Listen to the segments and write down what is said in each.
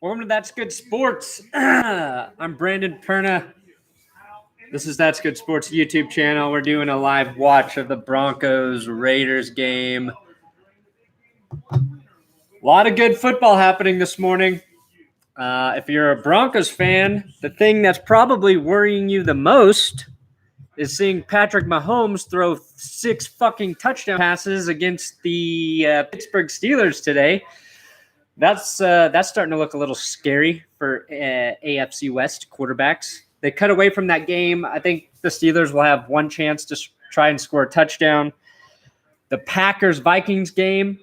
Welcome to That's Good Sports. I'm Brandon Perna. This is That's Good Sports YouTube channel. We're doing a live watch of the Broncos Raiders game. A lot of good football happening this morning. If you're a Broncos fan, the thing that's probably worrying you the most is seeing Patrick Mahomes throw 6 fucking touchdown passes against the Pittsburgh Steelers today. That's starting to look a little scary for AFC West quarterbacks. They cut away from that game. I think the Steelers will have one chance to try and score a touchdown. The Packers-Vikings game,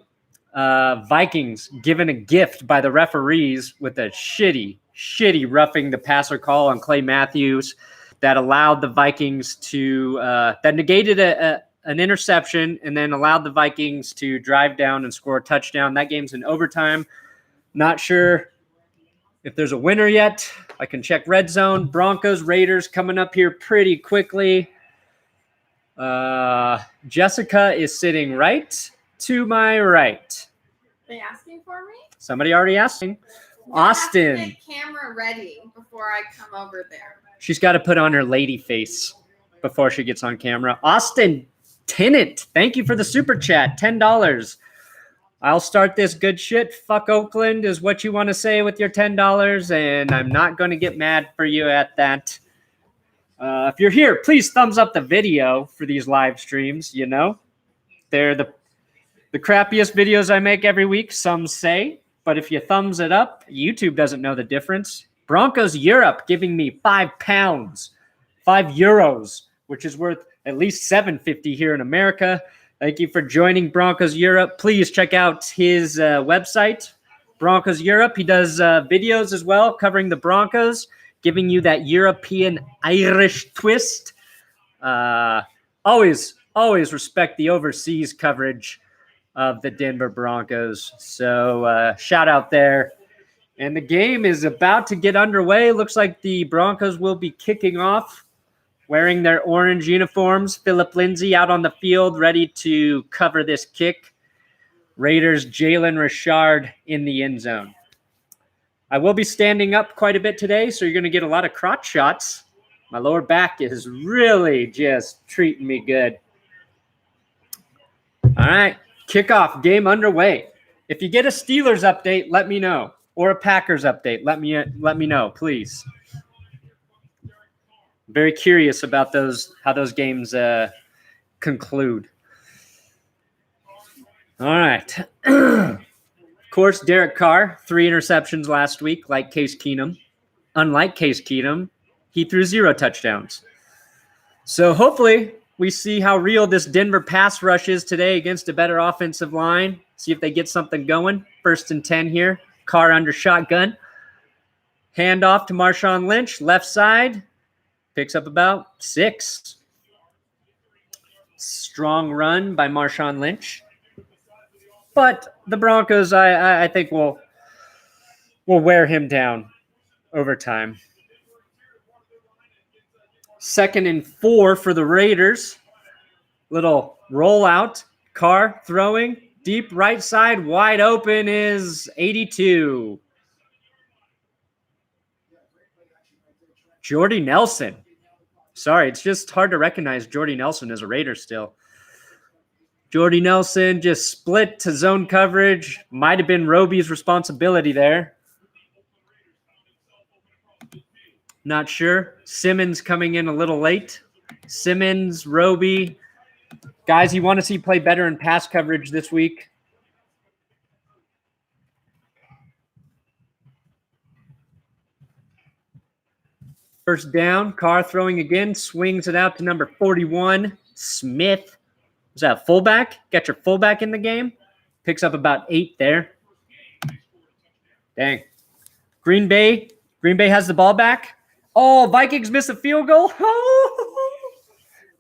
Vikings given a gift by the referees with a shitty roughing the passer call on Clay Matthews that allowed the Vikings to that negated an interception and then allowed the Vikings to drive down and score a touchdown. That game's in overtime. Not sure if there's a winner yet. I can check Red Zone. Broncos, Raiders coming up here pretty quickly. Jessica is sitting right to my right. Are they asking for me? Somebody already asked me. Austin. I have to get camera ready before I come over there. She's got to put on her lady face before she gets on camera. Austin Tennant, thank you for the super chat. $10. I'll start this good shit. Fuck Oakland is what you want to say with your $10, and I'm not going to get mad for you at that. If you're here, please thumbs up the video for these live streams. You know, they're the crappiest videos I make every week, some say. But if you thumbs it up, YouTube doesn't know the difference. Broncos Europe giving me £5, €5, which is worth at least $7.50 here in America. Thank you for joining Broncos Europe. Please check out his website, Broncos Europe. He does videos as well covering the Broncos, giving you that European Irish twist. Always respect the overseas coverage of the Denver Broncos. So shout out there. And the game is about to get underway. Looks like the Broncos will be kicking off, wearing their orange uniforms. Phillip Lindsay out on the field, ready to cover this kick. Raiders, Jalen Richard in the end zone. I will be standing up quite a bit today, so you're going to get a lot of crotch shots. My lower back is really just treating me good. All right, kickoff, game underway. If you get a Steelers update, let me know. Or a Packers update, let me know, please. Very curious about how those games conclude. All right. Of course, Derek Carr, 3 interceptions last week, like Case Keenum. Unlike Case Keenum, he threw 0 touchdowns. So hopefully we see how real this Denver pass rush is today against a better offensive line. See if they get something going. 1st and 10 here. Carr under shotgun. Handoff to Marshawn Lynch, left side. Picks up about 6. Strong run by Marshawn Lynch. But the Broncos, I think, will wear him down over time. 2nd and 4 for the Raiders. Little rollout. Carr throwing. Deep right side, wide open is 82. Jordy Nelson. Sorry, it's just hard to recognize Jordy Nelson as a Raider still. Jordy Nelson just split to zone coverage. Might have been Roby's responsibility there. Not sure. Simmons coming in a little late. Simmons, Roby. Guys, you want to see play better in pass coverage this week. First down, Carr throwing again, swings it out to number 41, Smith. Was that fullback? Got your fullback in the game. Picks up about 8 there. Dang. Green Bay has the ball back. Oh, Vikings miss a field goal.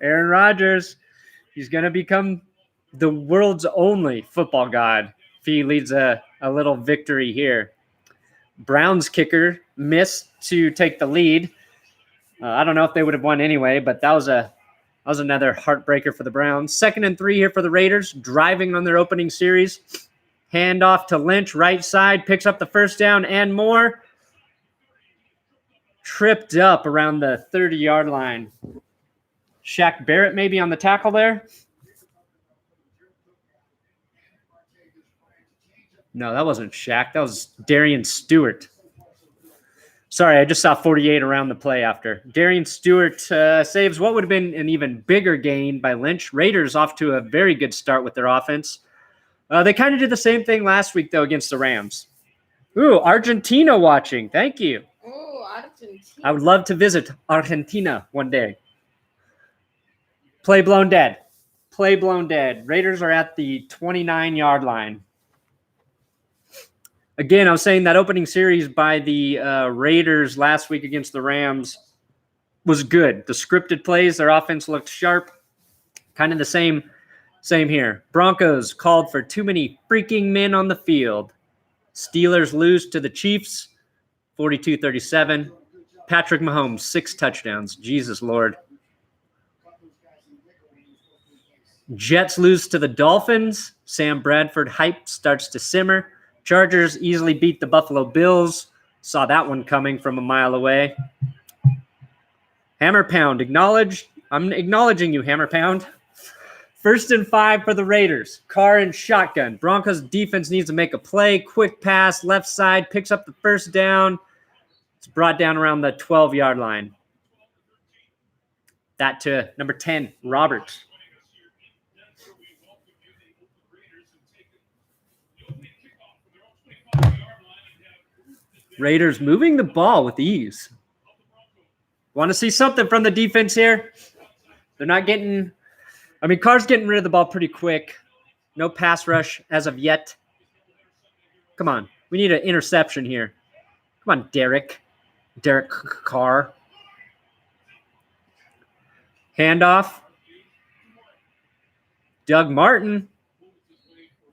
Aaron Rodgers. He's going to become the world's only football god if he leads a little victory here. Browns kicker missed to take the lead. I don't know if they would have won anyway, but that was another heartbreaker for the Browns. 2nd and 3 here for the Raiders, driving on their opening series. Hand off to Lynch, right side, picks up the first down and more. Tripped up around the 30-yard line. Shaq Barrett maybe on the tackle there. No, that wasn't Shaq. That was Darian Stewart. Sorry, I just saw 48 around the play after. Darian Stewart saves what would have been an even bigger gain by Lynch. Raiders off to a very good start with their offense. They kind of did the same thing last week, though, against the Rams. Ooh, Argentina watching. Thank you. Oh, Argentina. I would love to visit Argentina one day. Play blown dead. Play blown dead. Raiders are at the 29-yard line. Again, I was saying that opening series by the Raiders last week against the Rams was good. The scripted plays, their offense looked sharp. Kind of the same here. Broncos called for too many freaking men on the field. Steelers lose to the Chiefs, 42-37. Patrick Mahomes, 6 touchdowns. Jesus Lord. Jets lose to the Dolphins. Sam Bradford hype starts to simmer. Chargers easily beat the Buffalo Bills. Saw that one coming from a mile away. Hammer Pound, acknowledged. I'm acknowledging you, Hammer Pound. 1st and 5 for the Raiders. Carr and shotgun. Broncos defense needs to make a play. Quick pass, left side, picks up the first down. It's brought down around the 12-yard line. That to number 10, Roberts. Raiders moving the ball with ease. Want to see something from the defense here? They're not getting... Carr's getting rid of the ball pretty quick. No pass rush as of yet. Come on. We need an interception here. Come on, Derek Carr. Handoff. Doug Martin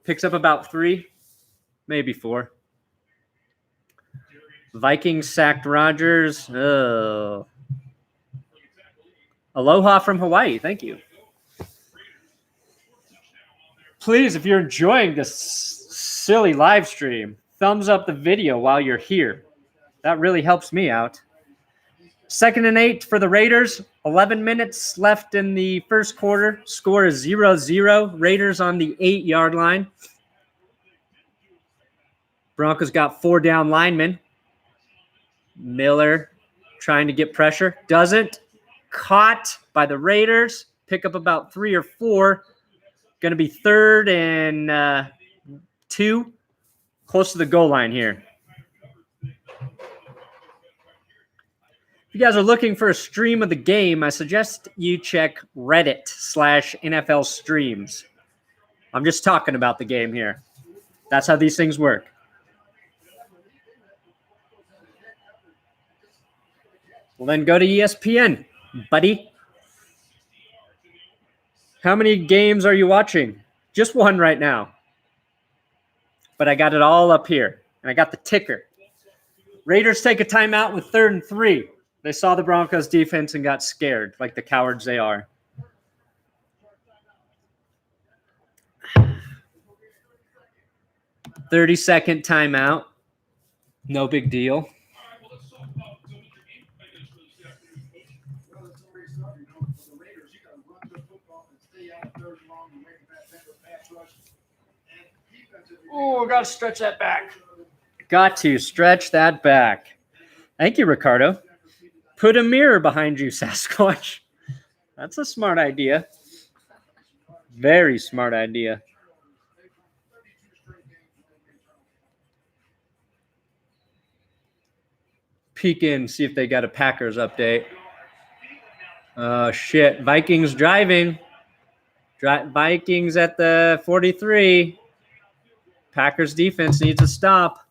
picks up about 3, maybe 4. Vikings sacked Rodgers. Oh. Aloha from Hawaii. Thank you. Please, if you're enjoying this silly live stream, thumbs up the video while you're here. That really helps me out. 2nd and 8 for the Raiders. 11 minutes left in the first quarter. Score is 0-0. Raiders on the 8-yard line. Broncos got 4 down linemen. Miller trying to get pressure. Doesn't. Caught by the Raiders. Pick up about 3 or 4. Going to be 3rd and 2. Close to the goal line here. If you guys are looking for a stream of the game, I suggest you check Reddit/NFL streams. I'm just talking about the game here. That's how these things work. Well, then go to ESPN, buddy. How many games are you watching? Just one right now. But I got it all up here, and I got the ticker. Raiders take a timeout with 3rd and 3. They saw the Broncos defense and got scared, like the cowards they are. "30-second timeout. No big deal. Oh, got to stretch that back. Got to stretch that back. Thank you, Ricardo. Put a mirror behind you, Sasquatch. That's a smart idea. Very smart idea. Peek in, see if they got a Packers update. Oh, shit. Vikings driving. Vikings at the 43. Packers defense needs a stop.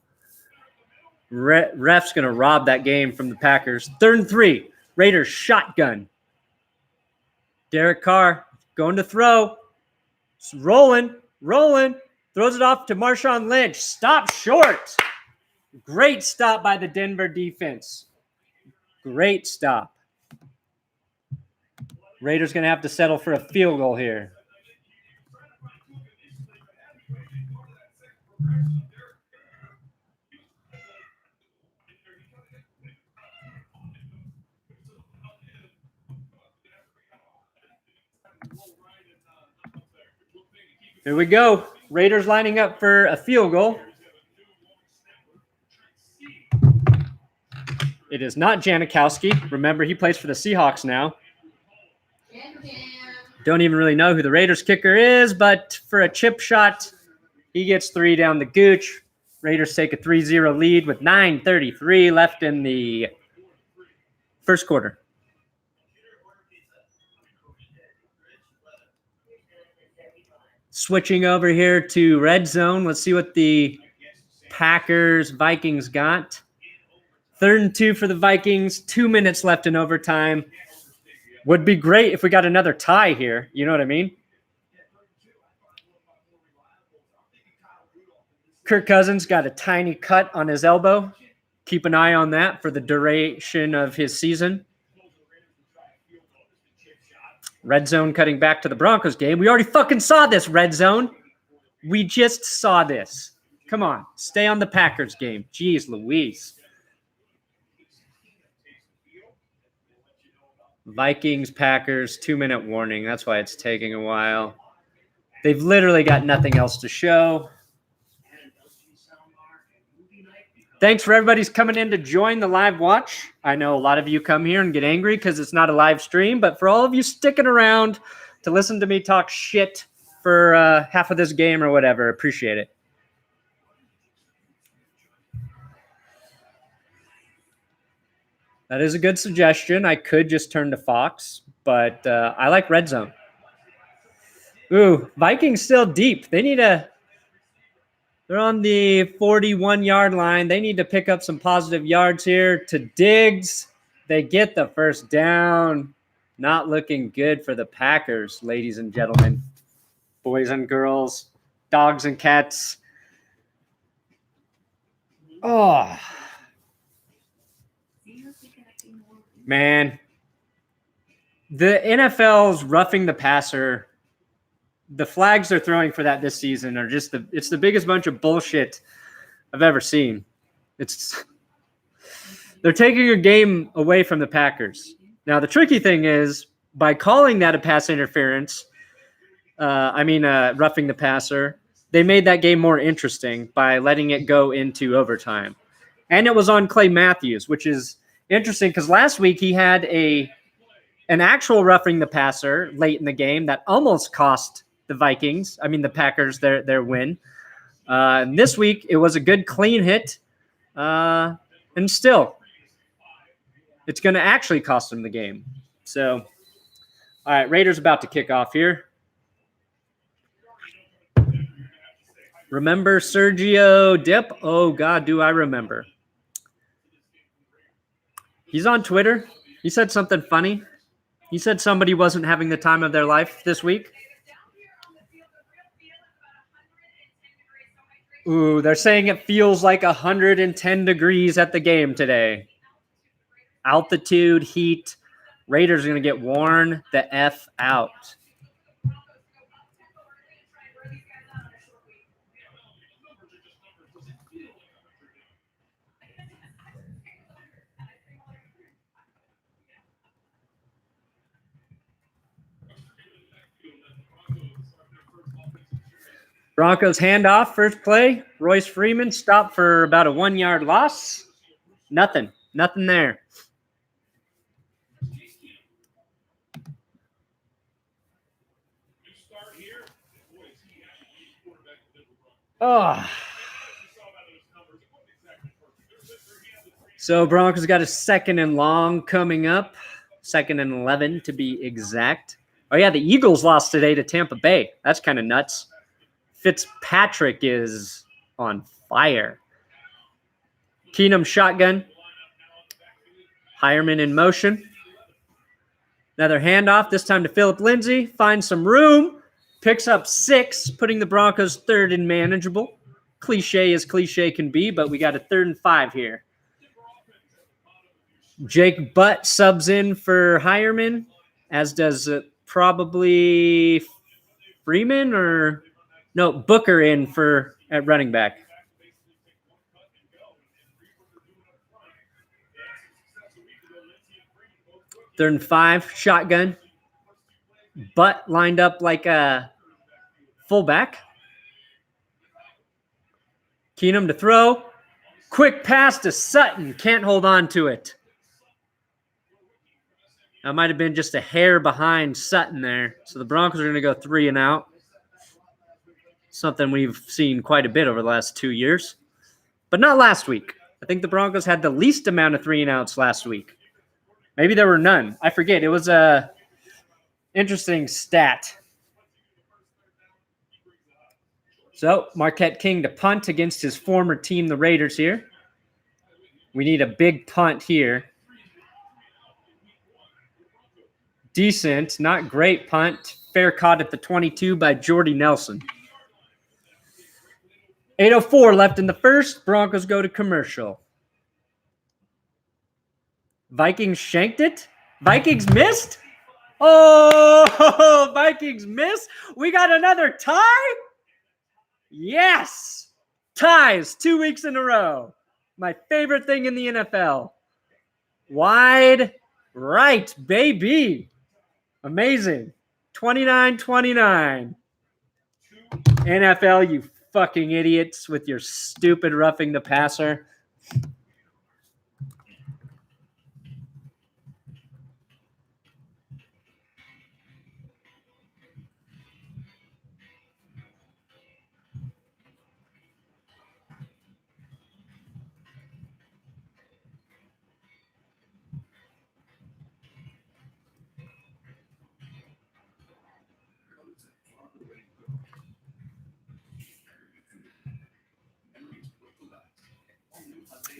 Ref's going to rob that game from the Packers. 3rd and 3. Raiders shotgun. Derek Carr going to throw. It's rolling. Throws it off to Marshawn Lynch. Stop short. Great stop by the Denver defense. Great stop. Raiders going to have to settle for a field goal here. Here we go. Raiders lining up for a field goal. It is not Janikowski. Remember, he plays for the Seahawks now. Don't even really know who the Raiders kicker is, but for a chip shot, he gets 3 down the gooch. Raiders take a 3-0 lead with 9:33 left in the first quarter. Switching over here to red zone. Let's see what the Packers-Vikings got. 3rd and 2 for the Vikings. 2 minutes left in overtime. Would be great if we got another tie here. You know what I mean? Kirk Cousins got a tiny cut on his elbow. Keep an eye on that for the duration of his season. Red zone cutting back to the Broncos game. We already fucking saw this, red zone. We just saw this. Come on. Stay on the Packers game. Jeez Louise. Vikings, Packers, 2-minute warning. That's why it's taking a while. They've literally got nothing else to show. Thanks for everybody's coming in to join the live watch. I know a lot of you come here and get angry because it's not a live stream, but for all of you sticking around to listen to me talk shit for half of this game or whatever, appreciate it. That is a good suggestion. I could just turn to Fox, but I like red zone. Ooh, Vikings still deep. They need a... They're on the 41-yard line. They need to pick up some positive yards here to Diggs. They get the first down. Not looking good for the Packers, ladies and gentlemen, boys and girls, dogs and cats. Oh, man. The NFL's roughing the passer. The flags they're throwing for that this season are just it's the biggest bunch of bullshit I've ever seen. They're taking a game away from the Packers. Now, the tricky thing is by calling that a pass interference, roughing the passer, they made that game more interesting by letting it go into overtime. And it was on Clay Matthews, which is interesting because last week he had an actual roughing the passer late in the game that almost cost the Packers their win. And this week, it was a good clean hit. And still, it's going to actually cost them the game. So, all right, Raiders about to kick off here. Remember Sergio Dip? Oh, God, do I remember. He's on Twitter. He said something funny. He said somebody wasn't having the time of their life this week. Ooh, they're saying it feels like 110 degrees at the game today. Altitude, heat. Raiders are going to get worn the F out. Broncos handoff, first play. Royce Freeman stopped for about a 1-yard loss. Nothing there. Oh. So Broncos got a 2nd and long coming up. 2nd and 11 to be exact. Oh, yeah, the Eagles lost today to Tampa Bay. That's kind of nuts. Fitzpatrick is on fire. Keenum shotgun. Heuerman in motion. Another handoff, this time to Phillip Lindsay. Finds some room. Picks up 6, putting the Broncos 3rd and manageable. Cliche as cliche can be, but we got a 3rd and 5 here. Jake Butt subs in for Heuerman, as does probably Freeman or... No, Booker in for at running back. Third and 5, shotgun. Butt lined up like a fullback. Keenum to throw. Quick pass to Sutton. Can't hold on to it. That might have been just a hair behind Sutton there. So the Broncos are going to go 3 and out. Something we've seen quite a bit over the last 2 years. But not last week. I think the Broncos had the least amount of 3 and outs last week. Maybe there were none. I forget. It was a interesting stat. So Marquette King to punt against his former team, the Raiders here. We need a big punt here. Decent, not great punt. Fair caught at the 22 by Jordy Nelson. 8:04 left in the first. Broncos go to commercial. Vikings shanked it. Vikings missed. Oh, Vikings missed. We got another tie. Yes. Ties 2 weeks in a row. My favorite thing in the NFL. Wide right, baby. Amazing. 29-29. NFL, you fucking idiots with your stupid roughing the passer.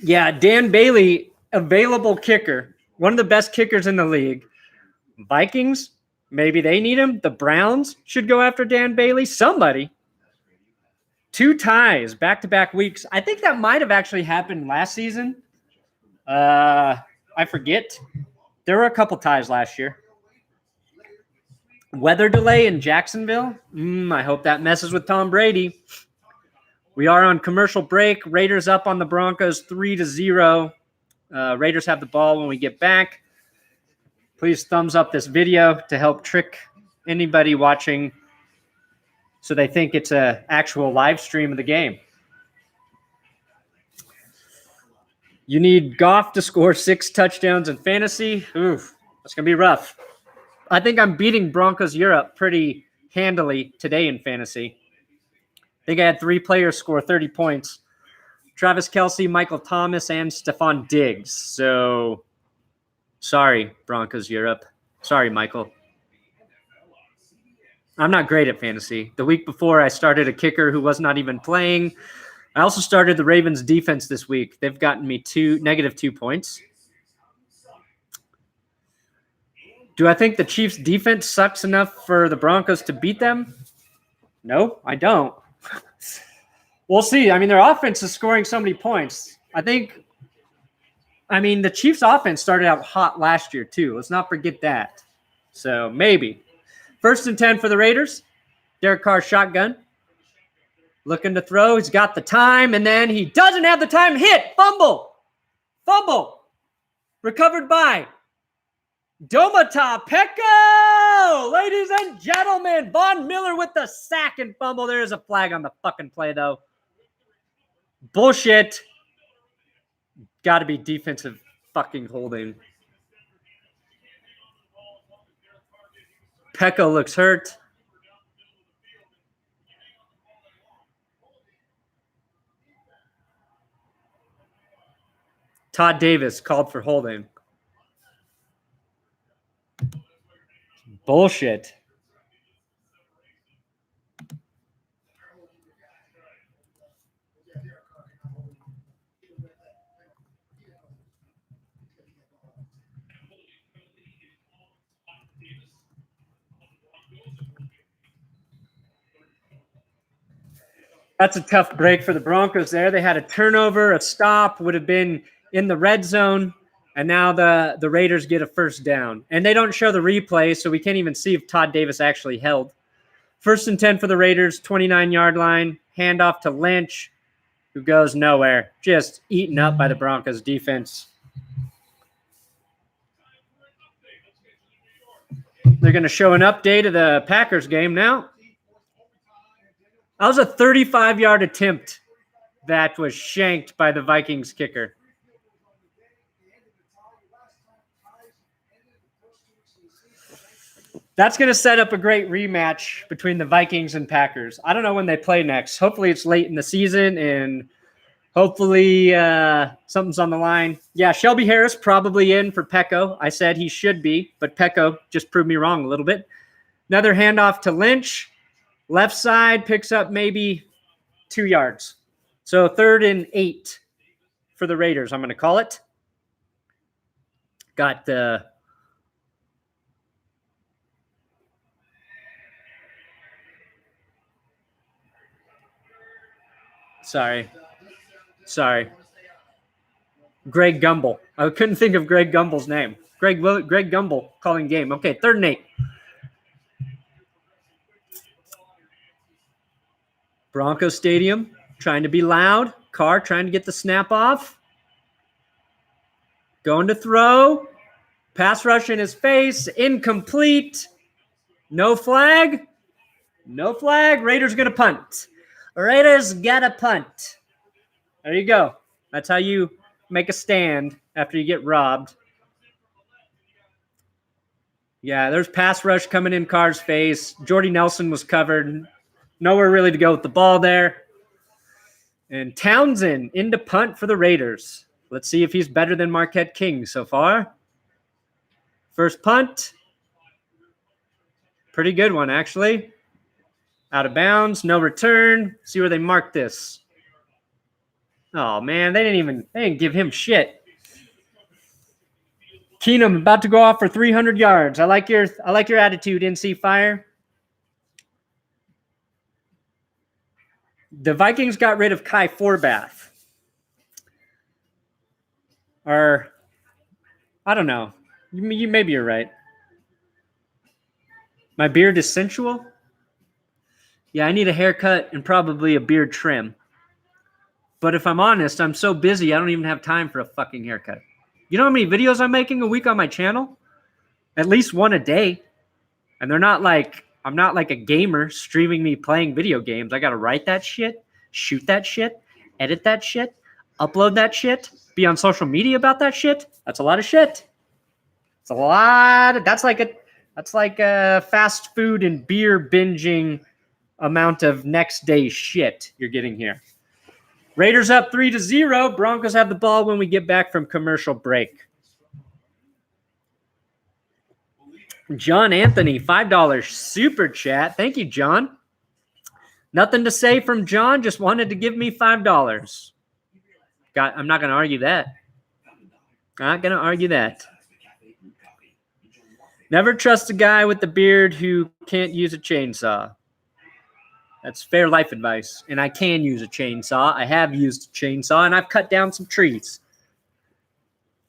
Yeah, Dan Bailey, available kicker. One of the best kickers in the league. Vikings, maybe they need him. The Browns should go after Dan Bailey. Somebody. 2 ties back-to-back weeks. I think that might have actually happened last season. I forget. There were a couple ties last year. Weather delay in Jacksonville. I hope that messes with Tom Brady. We are on commercial break. Raiders up on the Broncos 3-0. Raiders have the ball when we get back. Please thumbs up this video to help trick anybody watching so they think it's an actual live stream of the game. You need Goff to score 6 touchdowns in fantasy. Oof, that's going to be rough. I think I'm beating Broncos Europe pretty handily today in fantasy. I think I had 3 players score 30 points. Travis Kelce, Michael Thomas, and Stephon Diggs. So, sorry, Broncos Europe. Sorry, Michael. I'm not great at fantasy. The week before, I started a kicker who was not even playing. I also started the Ravens defense this week. They've gotten me -2 points. Do I think the Chiefs defense sucks enough for the Broncos to beat them? No, I don't. We'll see. I mean, their offense is scoring so many points. The Chiefs' offense started out hot last year, too. Let's not forget that. So, maybe. 1st and 10 for the Raiders. Derek Carr shotgun. Looking to throw. He's got the time, and then he doesn't have the time. Hit. Fumble. Recovered by Domata Peko! Ladies and gentlemen, Von Miller with the sack and fumble. There is a flag on the fucking play, though. Bullshit. Got to be defensive fucking holding. Peko looks hurt. Todd Davis called for holding. Bullshit. That's a tough break for the Broncos there. They had a turnover, a stop, would have been in the red zone, and now the Raiders get a first down. And they don't show the replay, so we can't even see if Todd Davis actually held. First and 10 for the Raiders, 29-yard line. Handoff to Lynch, who goes nowhere. Just eaten up by the Broncos defense. They're going to show an update of the Packers game now. That was a 35-yard attempt that was shanked by the Vikings kicker. That's going to set up a great rematch between the Vikings and Packers. I don't know when they play next. Hopefully it's late in the season, and hopefully something's on the line. Yeah, Shelby Harris probably in for Pecco. I said he should be, but Pecco just proved me wrong a little bit. Another handoff to Lynch. Left side picks up maybe 2 yards. So 3rd and 8 for the Raiders, I'm going to call it. Got the... Sorry. Greg Gumbel. I couldn't think of Greg Gumbel's name. Greg Gumbel calling game. Okay, 3rd and 8. Broncos Stadium trying to be loud. Carr trying to get the snap off. Going to throw. Pass rush in his face. Incomplete. No flag. Raiders going to punt. Raiders got a punt. There you go. That's how you make a stand after you get robbed. Yeah, there's pass rush coming in Carr's face. Jordy Nelson was covered. Nowhere really to go with the ball there. And Townsend into punt for the Raiders. Let's see if he's better than Marquette King so far. First punt. Pretty good one, actually. Out of bounds, no return. See where they marked this. Oh man, they didn't give him shit. Keenum about to go off for 300 yards. I like your attitude, NC Fire. The Vikings got rid of Kai Forbath. Or I don't know. Maybe you're right. My beard is sensual. Yeah, I need a haircut and probably a beard trim. But if I'm honest, I'm so busy, I don't even have time for a fucking haircut. You know how many videos I'm making a week on my channel? At least one a day. And they're not like, I'm not like a gamer streaming me playing video games. I got to write that shit, shoot that shit, edit that shit, upload that shit, be on social media about that shit. That's a lot of shit. It's a lot. That's like a fast food and beer binging amount of next day shit you're getting here. Raiders up 3-0. Broncos have the ball when we get back from commercial break. John Anthony, $5 super chat. Thank you, John. Nothing to say from John. Just wanted to give me $5. I'm not going to argue that. Never trust a guy with a beard who can't use a chainsaw. That's fair life advice. And I can use a chainsaw. I have used a chainsaw, and I've cut down some trees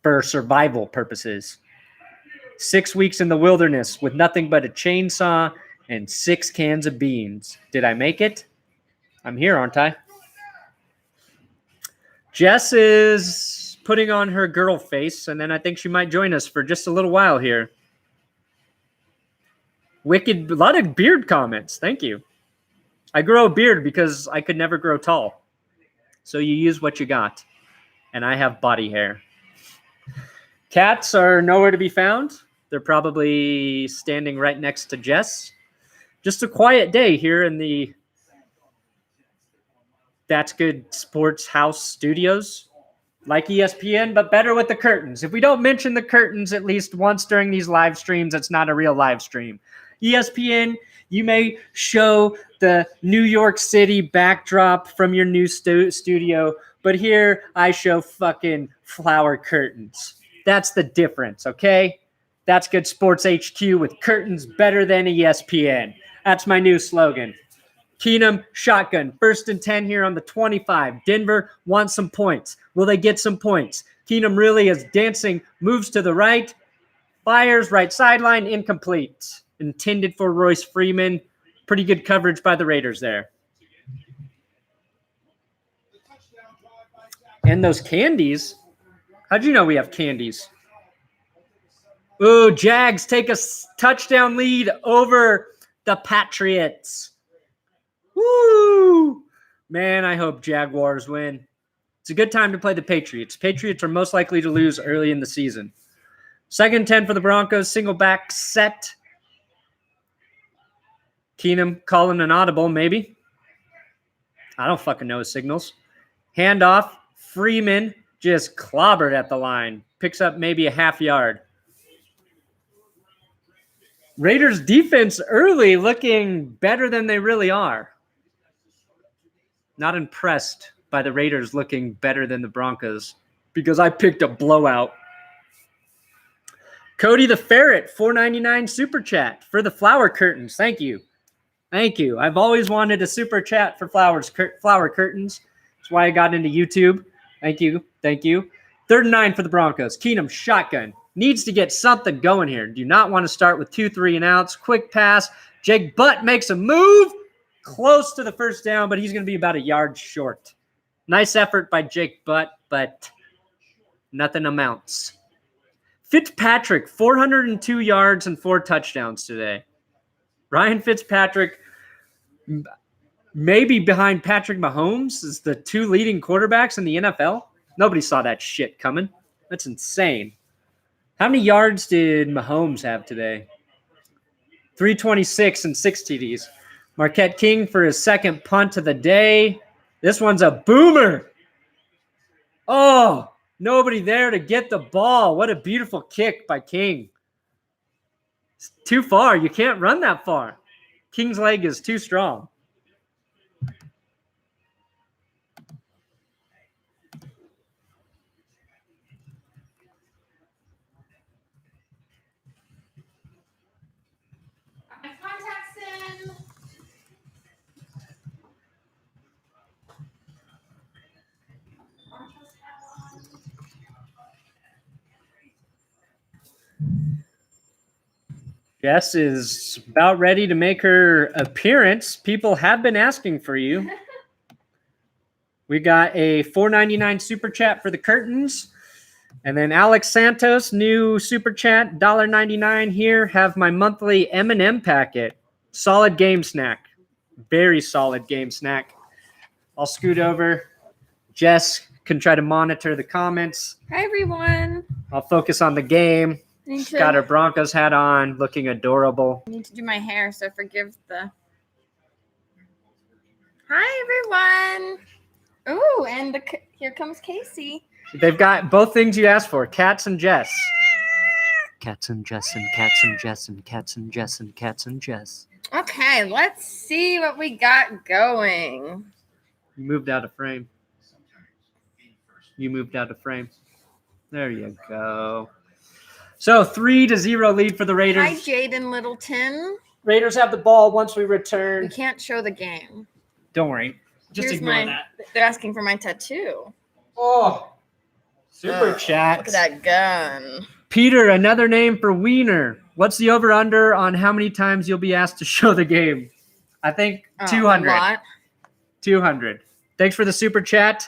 for survival purposes. 6 weeks in the wilderness with nothing but a chainsaw and 6 cans of beans. Did I make it? I'm here, aren't I? Jess is putting on her girl face, and then I think she might join us for just a little while here. A lot of beard comments. Thank you. I grow a beard because I could never grow tall. So you use what you got. And I have body hair. Cats are nowhere to be found. They're probably standing right next to Jess. Just a quiet day here in the That's Good Sports House studios. Like ESPN, but better with the curtains. If we don't mention the curtains at least once during these live streams, it's not a real live stream. ESPN, you may show the New York City backdrop from your new studio, but here I show fucking flower curtains. That's the difference, okay? That's Good Sports HQ with curtains better than ESPN. That's my new slogan. Keenum, shotgun, 1st and 10 here on the 25. Denver wants some points. Will they get some points? Keenum really is dancing, moves to the right, fires right sideline, incomplete. Intended for Royce Freeman. Pretty good coverage by the Raiders there. And those candies. How'd you know we have candies? Ooh, Jags take a touchdown lead over the Patriots. Woo! Man, I hope Jaguars win. It's a good time to play the Patriots. Patriots are most likely to lose early in the season. 2nd and 10 for the Broncos. Single back set. Keenum calling an audible, maybe. I don't fucking know his signals. Handoff. Freeman just clobbered at the line. Picks up maybe a half yard. Raiders defense early looking better than they really are. Not impressed by the Raiders looking better than the Broncos because I picked a blowout. Cody the Ferret, $4.99 super chat for the flower curtains. Thank you. Thank you. I've always wanted a super chat for flower curtains. That's why I got into YouTube. Thank you. Thank you. 3rd and 9 for the Broncos. Keenum shotgun. Needs to get something going here. Do not want to start with 2 3-and-outs. Quick pass. Jake Butt makes a move. Close to the first down, but he's going to be about a yard short. Nice effort by Jake Butt, but nothing amounts. Fitzpatrick, 402 yards and 4 touchdowns today. Ryan Fitzpatrick, maybe behind Patrick Mahomes, is the 2 leading quarterbacks in the NFL. Nobody saw that shit coming. That's insane. How many yards did Mahomes have today? 326 and 6 TDs. Marquette King for his 2nd punt of the day. This one's a boomer. Oh, nobody there to get the ball. What a beautiful kick by King. It's too far. You can't run that far. King's leg is too strong. My contacts in. Jess is about ready to make her appearance. People have been asking for you. We got a $4.99 super chat for the curtains. And then Alex Santos, new super chat, $1.99 here. Have my monthly M&M packet. Solid game snack. Very solid game snack. I'll scoot over. Jess can try to monitor the comments. Hi, everyone. I'll focus on the game. She's got her Broncos hat on, looking adorable. I need to do my hair, so forgive the... Hi, everyone. Ooh, and here comes Casey. They've got both things you asked for, Cats and Jess. Cats and Jess and Cats and Jess and Cats and Jess and Cats and Jess. Okay, let's see what we got going. You moved out of frame. You moved out of frame. There you go. So 3-0 lead for the Raiders. Hi, Jaden Littleton. Raiders have the ball once we return. We can't show the game. Don't worry. Just Here's ignore that. They're asking for my tattoo. Oh, super chat. Look at that gun. Peter, another name for Wiener. What's the over-under on how many times you'll be asked to show the game? I think 200. A lot. 200. Thanks for the super chat.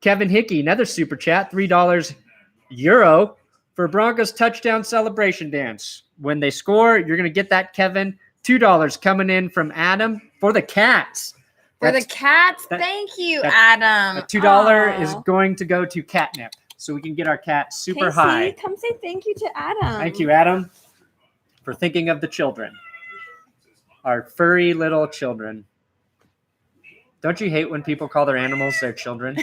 Kevin Hickey, another super chat, $3 Euro for Broncos touchdown celebration dance. When they score, you're going to get that, Kevin. $2 coming in from Adam for the Cats. For the Cats, thank you, Adam. $2 is going to go to catnip, so we can get our cat super Casey, high. Come say thank you to Adam. Thank you, Adam, for thinking of the children, our furry little children. Don't you hate when people call their animals their children?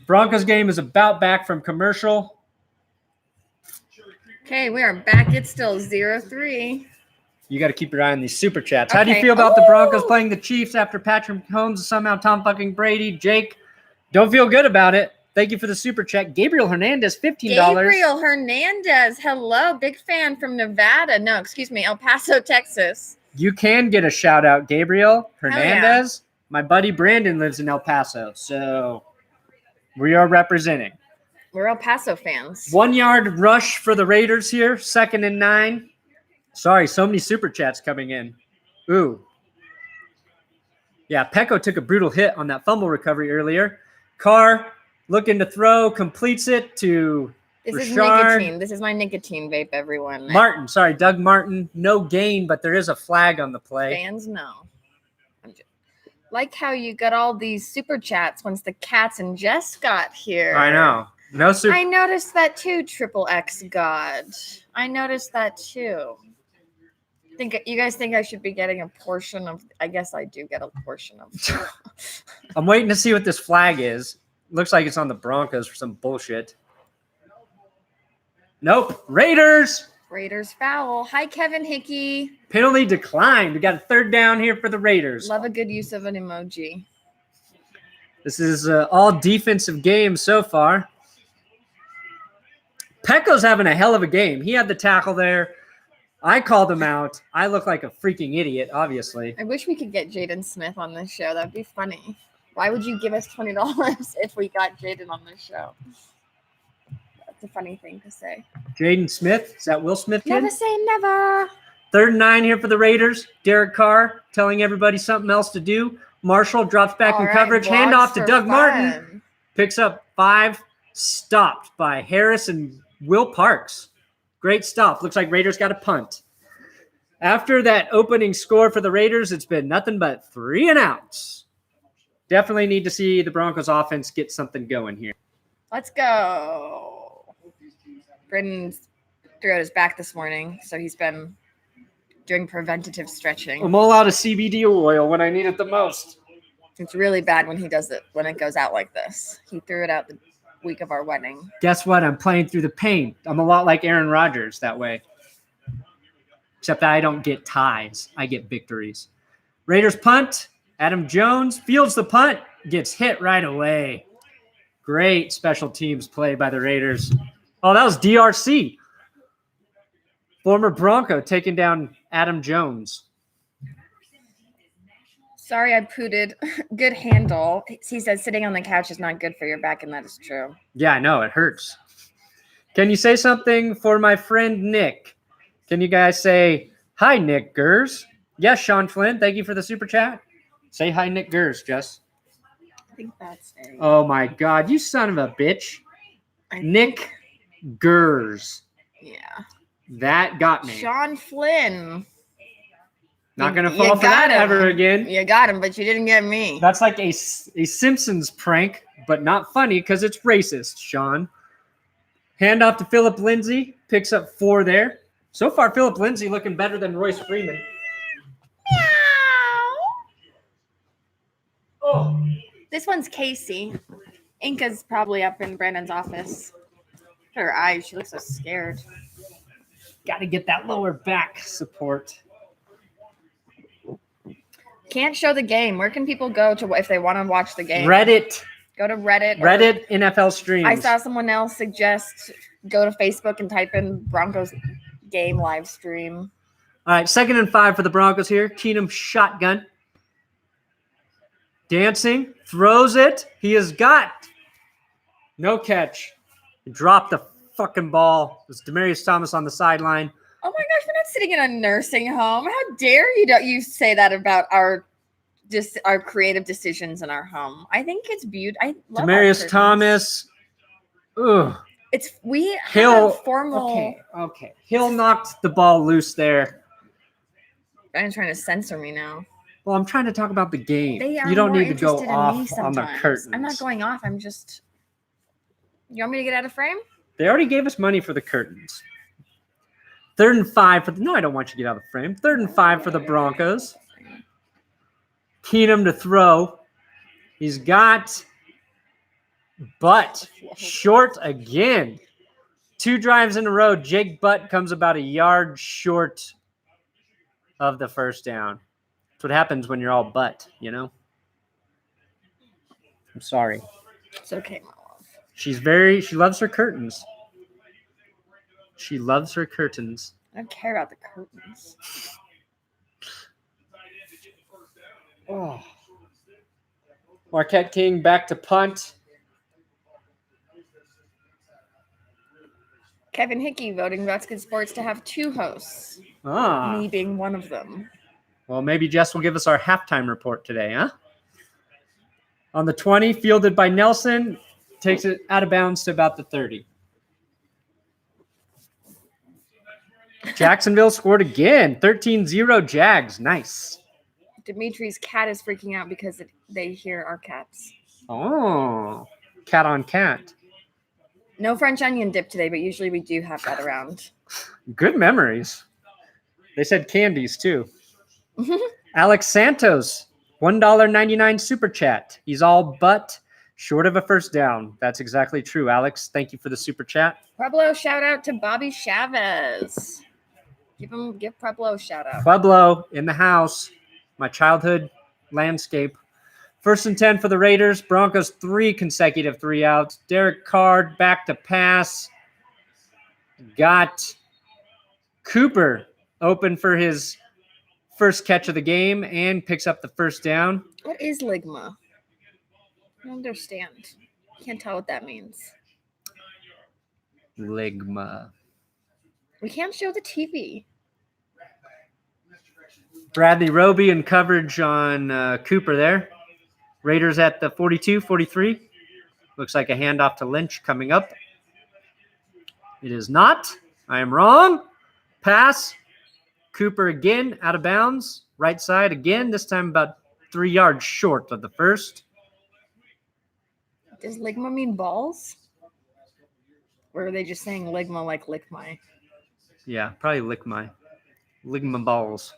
Broncos game is about back from commercial. Okay, we are back. It's still 0-3. You got to keep your eye on these super chats. How do you feel about the Broncos playing the Chiefs after Patrick Mahomes is somehow Tom fucking Brady? Jake, don't feel good about it. Thank you for the super chat. Gabriel Hernandez, $15. Gabriel Hernandez, hello, big fan from Nevada. No, excuse me, El Paso, Texas. You can get a shout out, Gabriel Hernandez. Yeah. My buddy Brandon lives in El Paso, so we are representing. We're El Paso fans. 1 yard rush for the Raiders here, 2nd and 9. Sorry, so many super chats coming in. Ooh. Yeah, Pecco took a brutal hit on that fumble recovery earlier. Carr looking to throw, completes it to This is Richard. nicotine. This is my nicotine vape, everyone. Doug Martin. No gain, but there is a flag on the play. Fans know. Like how you got all these super chats once the Cats and Jess got here. I know. No super. I noticed that too, Triple X God. I noticed that too. You guys think I should be getting a portion of? I guess I do get a portion of. I'm waiting to see what this flag is. Looks like it's on the Broncos for some bullshit. Nope. Raiders. Raiders foul. Hi, Kevin Hickey. Penalty declined. We got a third down here for the Raiders. Love a good use of an emoji. This is all defensive game so far. Pecco's having a hell of a game. He had the tackle there. I called him out. I look like a freaking idiot, obviously. I wish we could get Jaden Smith on this show. That'd be funny. Why would you give us $20 if we got Jaden on this show? That's a funny thing to say. Jaden Smith? Is that Will Smith kid? Never say never. 3rd and 9 here for the Raiders. Derek Carr telling everybody something else to do. Marshall drops back in coverage. Handoff to Doug Martin. Picks up 5. Stopped by Harris and Will Parks. Great stop. Looks like Raiders got a punt. After that opening score for the Raiders, it's been nothing but 3 and outs. Definitely need to see the Broncos offense get something going here. Let's go. Britton threw out his back this morning, so he's been doing preventative stretching. I'm all out of CBD oil when I need it the most. It's really bad when he does it, when it goes out like this. He threw it out the week of our wedding. Guess what? I'm playing through the pain. I'm a lot like Aaron Rodgers that way. Except that I don't get ties. I get victories. Raiders punt. Adam Jones fields the punt. Gets hit right away. Great special teams play by the Raiders. Oh, that was DRC. Former Bronco taking down Adam Jones. Sorry, I pooted. Good handle. He says sitting on the couch is not good for your back, and that is true. Yeah, I know. It hurts. Can you say something for my friend Nick? Can you guys say, hi, Nick Gers? Yes, Sean Flynn. Thank you for the super chat. Say hi, Nick Gers, Jess. I think that's it. Oh, my God. You son of a bitch. Nick Gers. Yeah. That got me. Sean Flynn. Not going to fall for that ever again. You got him, but you didn't get me. That's like a Simpsons prank, but not funny because it's racist, Sean. Hand off to Phillip Lindsay. Picks up 4 there. So far, Phillip Lindsay looking better than Royce Freeman. Meow. Oh. This one's Casey. Inca's probably up in Brandon's office. Her eyes, she looks so scared. Got to get that lower back support. Can't show the game. Where can people go to if they want to watch the game? Reddit. Go to Reddit. Reddit NFL streams. I saw someone else suggest go to Facebook and type in Broncos game live stream. All right, 2nd and 5 for the Broncos here. Keenum shotgun. Dancing. Throws it. He has got no catch. He dropped the fucking ball. It was Demaryius Thomas on the sideline. Oh my gosh, we're not sitting in a nursing home. How dare you say that about our creative decisions in our home? I think it's beautiful. I love Demaryius Thomas. Ugh. We have formal. Okay. Hill knocked the ball loose there. I'm trying to censor me now. Well, I'm trying to talk about the game. You don't need to go off on the curtains. I'm not going off. I'm just. You want me to get out of frame? They already gave us money for the curtains. 3rd and 5 for the. No, I don't want you to get out of the frame. 3rd and 5 for the Broncos. Keenum to throw. He's got Butt short again. 2 drives in a row. Jake Butt comes about a yard short of the first down. That's what happens when you're all butt, you know? I'm sorry. It's okay, my love. She loves her curtains. She loves her curtains. I don't care about the curtains. Oh. Marquette King back to punt. Kevin Hickey voting That's Good Sports to have 2 hosts. Ah. Me being one of them. Well, maybe Jess will give us our halftime report today, huh? On the 20, fielded by Nelson, takes it out of bounds to about the 30. Jacksonville scored again. 13-0 Jags. Nice. Dimitri's cat is freaking out because they hear our cats. Oh, cat on cat. No French onion dip today, but usually we do have that around. Good memories. They said candies, too. Alex Santos, $1.99 super chat. He's all but short of a first down. That's exactly true, Alex. Thank you for the super chat. Pueblo, shout out to Bobby Chavez. Give Pueblo a shout out. Pueblo in the house. My childhood landscape. 1st and 10 for the Raiders. Broncos 3 consecutive 3 outs. Derek Carr back to pass. Got Cooper open for his first catch of the game and picks up the first down. What is ligma? I don't understand. Can't tell what that means. Ligma. We can't show the TV. Bradley Roby in coverage on Cooper there. Raiders at the 42, 43. Looks like a handoff to Lynch coming up. It is not. I am wrong. Pass. Cooper again out of bounds. Right side again, this time about 3 yards short of the first. Does ligma mean balls? Or are they just saying ligma like lick my? Yeah, probably ligma balls.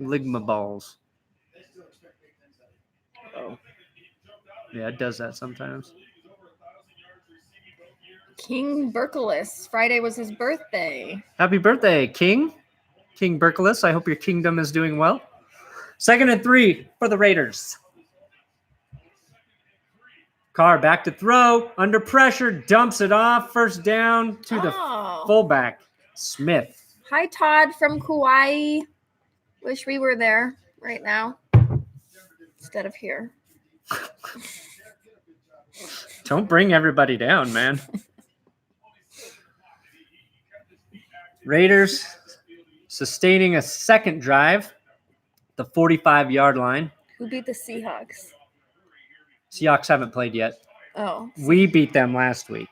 Ligma balls. Oh. Yeah, it does that sometimes. King Berkelis. Friday was his birthday. Happy birthday, King. King Berkelis. I hope your kingdom is doing well. 2nd and 3 for the Raiders. Carr back to throw. Under pressure. Dumps it off. First down to the fullback, Smith. Hi, Todd from Kauai. Wish we were there right now instead of here. Don't bring everybody down, man. Raiders sustaining a second drive, the 45-yard line. Who beat the Seahawks? Seahawks haven't played yet. Oh. We beat them last week.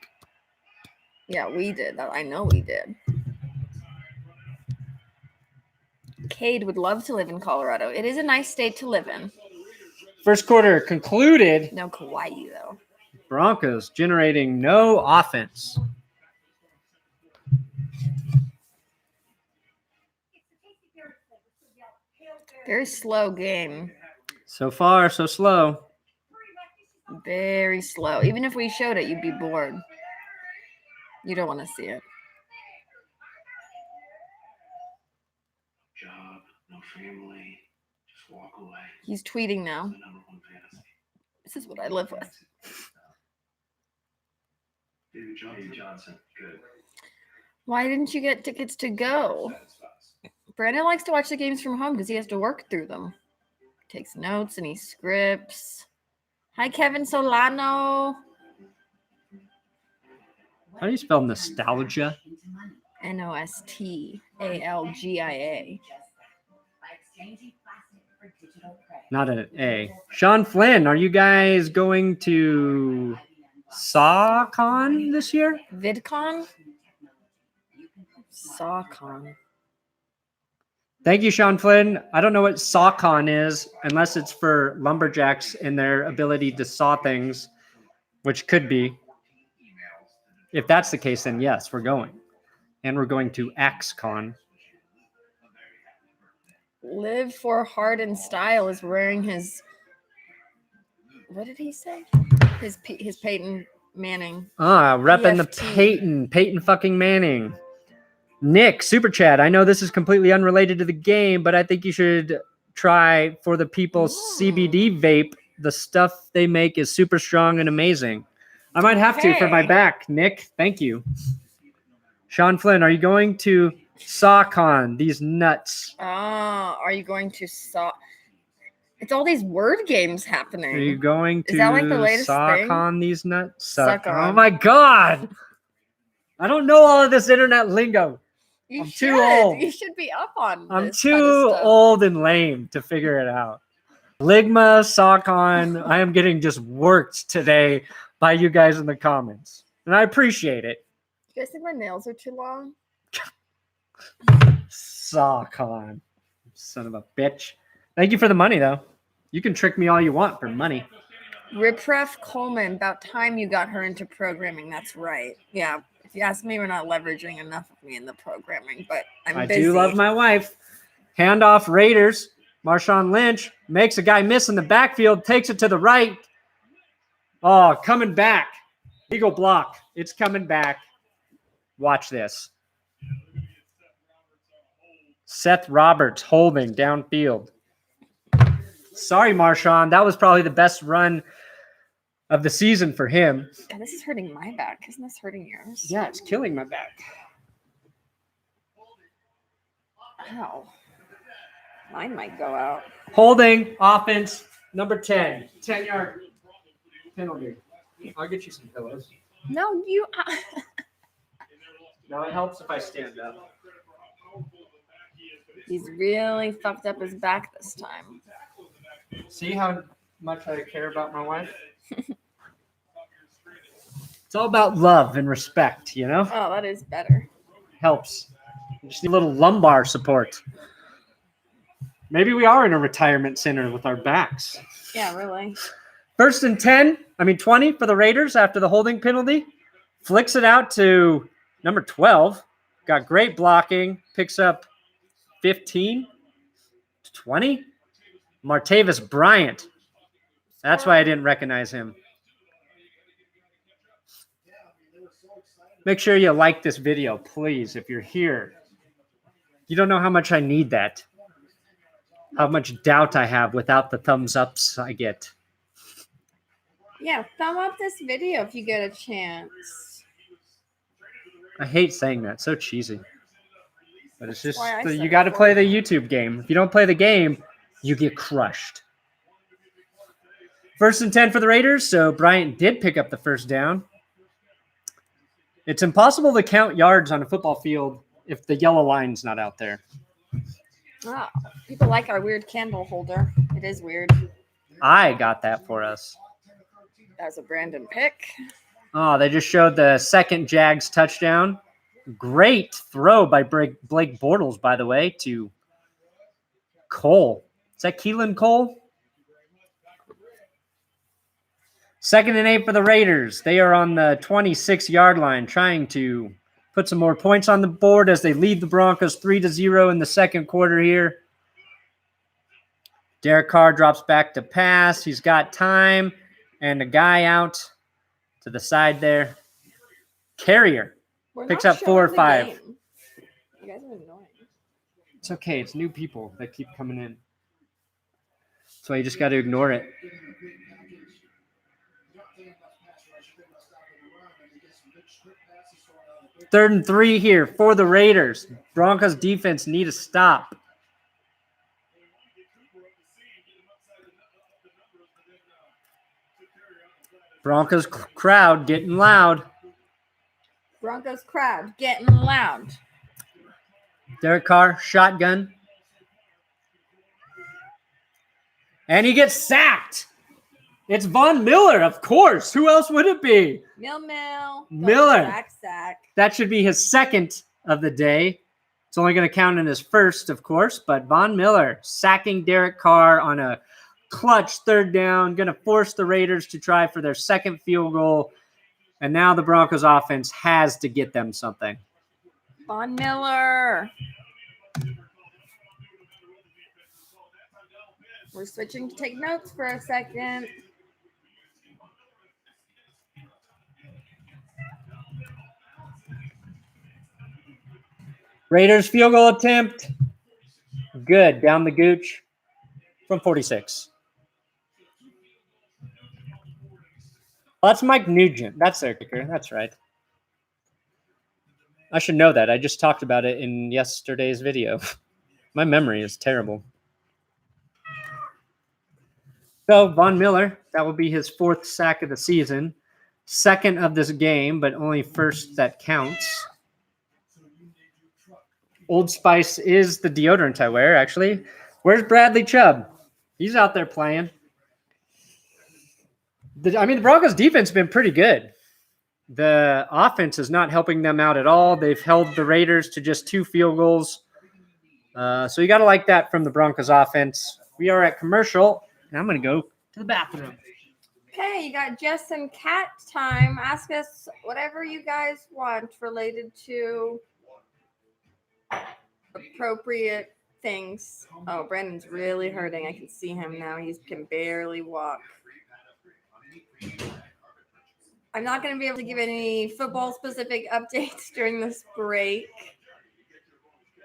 Yeah, we did. I know we did. Cade would love to live in Colorado. It is a nice state to live in. First quarter concluded. No Kauai, though. Broncos generating no offense. Very slow game. So far, so slow. Very slow. Even if we showed it, you'd be bored. You don't want to see it. Job, no family, just walk away. He's tweeting now. This is what I live with. David Johnson, good. Why didn't you get tickets to go? Brandon likes to watch the games from home because he has to work through them. Takes notes and he scripts. Hi, Kevin Solano. How do you spell nostalgia? Nostalgia. Not an A. Sean Flynn, are you guys going to SawCon this year? VidCon? SawCon. Thank you, Sean Flynn. I don't know what SawCon is, unless it's for lumberjacks and their ability to saw things, which could be. If that's the case, then yes, we're going. And we're going to AxeCon. Live for Heart and Style is wearing his, what did he say? His Peyton Manning. Repping the EFT. Peyton fucking Manning. Nick, super chat. I know this is completely unrelated to the game, but I think you should try For the People CBD vape. The stuff they make is super strong and amazing. I might have to for my back, Nick. Thank you. Sean Flynn, are you going to SawCon? These nuts. Are you going to Saw? It's all these word games happening. Are you going to Is that like the latest SawCon thing? these nuts? Suck on. Oh my God. I don't know all of this internet lingo. You I'm should. too old. You should be up on I'm this kind of too stuff. old and lame to figure it out. Ligma, Sockon, I am getting just worked today by you guys in the comments. And I appreciate it. You guys think my nails are too long? Sockon. Son of a bitch. Thank you for the money, though. You can trick me all you want for money. Ripref Coleman, about time you got her into programming. That's right. Yeah. If you ask me, we're not leveraging enough of me in the programming, but I'm busy. I do love my wife. Handoff Raiders. Marshawn Lynch makes a guy miss in the backfield, takes it to the right. Oh, coming back. Eagle block. It's coming back. Watch this. Seth Roberts holding downfield. Sorry, Marshawn. That was probably the best run of the season for him. God, this is hurting my back. Isn't this hurting yours? Yeah, it's killing my back. Ow. Mine might go out. Holding, offense, number 10. 10-yard penalty. I'll get you some pillows. No, you. Now it helps if I stand up. He's really fucked up his back this time. See how much I care about my wife? It's all about love and respect, you know? Oh, that is better. Helps. You just need a little lumbar support. Maybe we are in a retirement center with our backs. Yeah, really. 1st and 20 for the Raiders after the holding penalty. Flicks it out to number 12. Got great blocking. Picks up 15 to 20. Martavis Bryant. That's why I didn't recognize him. Make sure you like this video, please, if you're here. You don't know how much I need that. How much doubt I have without the thumbs ups I get. Yeah, thumb up this video if you get a chance. I hate saying that. So cheesy. But it's just, Why I said you it got to for play you. the YouTube game. If you don't play the game, you get crushed. 1st and 10 for the Raiders, so Bryant did pick up the first down. It's impossible to count yards on a football field if the yellow line's not out there. Oh, people like our weird candle holder. It is weird. I got that for us. That was a Brandon pick. Oh, they just showed the second Jags touchdown. Great throw by Blake Bortles, by the way, to Cole. Is that Keelan Cole? 2nd and 8 for the Raiders. They are on the 26-yard line trying to put some more points on the board as they lead the Broncos 3-0 in the second quarter here. Derek Carr drops back to pass. He's got time and a guy out to the side there. Carrier We're picks not up 4 or showing the 5. game. You guys are annoying. It's okay. It's new people that keep coming in. So you just got to ignore it. Third and 3 here for the Raiders. Broncos defense need a stop. Broncos crowd getting loud. Broncos crowd getting loud. Derek Carr, shotgun. And he gets sacked. It's Von Miller, of course. Who else would it be? Miller. Miller. Sack. That should be his second of the day. It's only going to count in his first, of course. But Von Miller sacking Derek Carr on a clutch 3rd down. Going to force the Raiders to try for their second field goal. And now the Broncos offense has to get them something. Von Miller. We're switching to take notes for a second. Raiders field goal attempt. Good. Down the gooch from 46. That's Mike Nugent. That's their kicker. That's right. I should know that. I just talked about it in yesterday's video. My memory is terrible. So, Von Miller, that will be his 4th sack of the season. second of this game, but only first that counts. Old Spice is the deodorant I wear, actually. Where's Bradley Chubb? He's out there playing. The Broncos' defense has been pretty good. The offense is not helping them out at all. They've held the Raiders to just 2 field goals. So you got to like that from the Broncos offense. We are at commercial, and I'm going to go to the bathroom. Okay, you got Jess and Cat time. Ask us whatever you guys want related to appropriate things. Oh, Brandon's really hurting. I can see him now. He can barely walk. I'm not going to be able to give any football-specific updates during this break.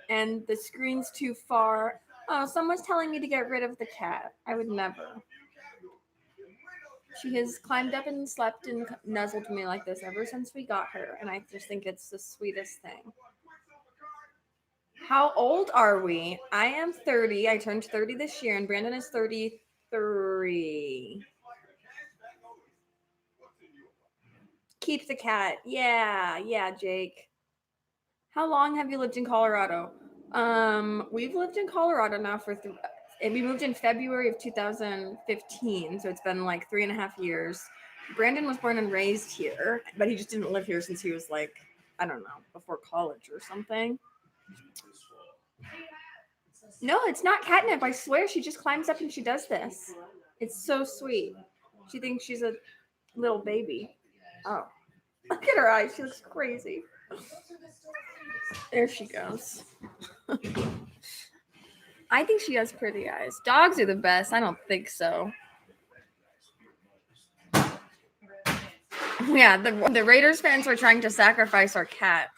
And the screen's too far. Oh, someone's telling me to get rid of the cat. I would never. She has climbed up and slept and nuzzled me like this ever since we got her. And I just think it's the sweetest thing. How old are we? I am 30. I turned 30 this year, and Brandon is 33. Keep the cat. Yeah, Jake. How long have you lived in Colorado? We've lived in Colorado now for and we moved in February of 2015, so it's been like 3.5 years. Brandon was born and raised here, but he just didn't live here since he was like, I don't know, before college or something. No, it's not catnip. I swear, she just climbs up and she does this. It's so sweet. She thinks she's a little baby. Oh, look at her eyes. She looks crazy. There she goes. I think she has pretty eyes. Dogs are the best. I don't think so. Yeah, the Raiders fans were trying to sacrifice our cat.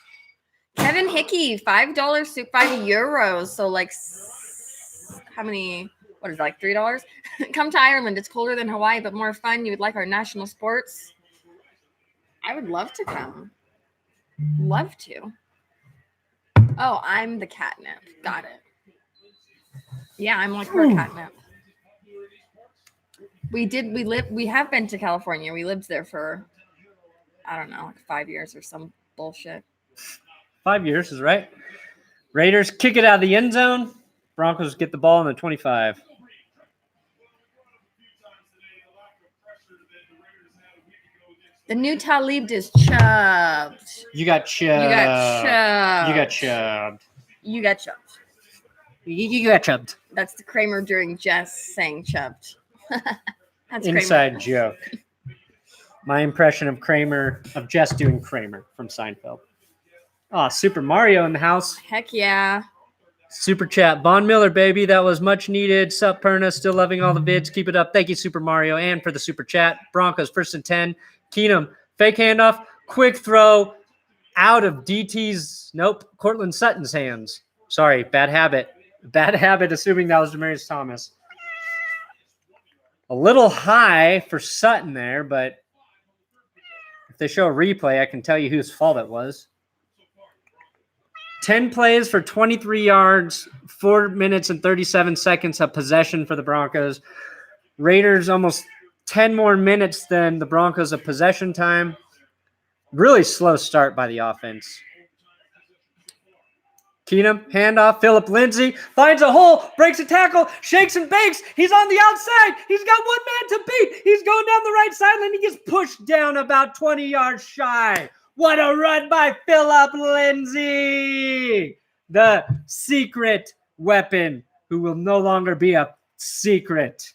Kevin Hickey, $5, 5 euros. So like, how many? What is it, like $3? Come to Ireland. It's colder than Hawaii, but more fun. You would like our national sports? I would love to come. Love to. Oh, I'm the catnip. Got it. Yeah, I'm like her catnip. We have been to California. We lived there for, I don't know, like 5 years or some bullshit. 5 years is right. Raiders kick it out of the end zone. Broncos get the ball on the 25. The new Talib is chubbed. You got chubbed. You got chubbed. You got chubbed. You got chubbed. You got chubbed. That's the Kramer during Jess saying chubbed. That's inside Kramer. joke. My impression of Kramer, of Jess doing Kramer from Seinfeld. Oh, Super Mario in the house. Heck yeah. Super chat. Von Miller, baby. That was much needed. Sup, Perna. Still loving all the vids. Keep it up. Thank you, Super Mario, and for the super chat. Broncos, 1st and 10. Keenum, fake handoff. Quick throw out of COurtland Sutton's hands. Sorry, bad habit. Bad habit assuming that was Demaryius Thomas. A little high for Sutton there, but if they show a replay, I can tell you whose fault it was. 10 plays for 23 yards, 4 minutes and 37 seconds of possession for the Broncos. Raiders almost 10 more minutes than the Broncos of possession time. Really slow start by the offense. Keenum, handoff, Phillip Lindsay, finds a hole, breaks a tackle, shakes and bakes. He's on the outside. He's got one man to beat. He's going down the right sideline. He gets pushed down about 20 yards shy. What a run by Phillip Lindsay, the secret weapon who will no longer be a secret.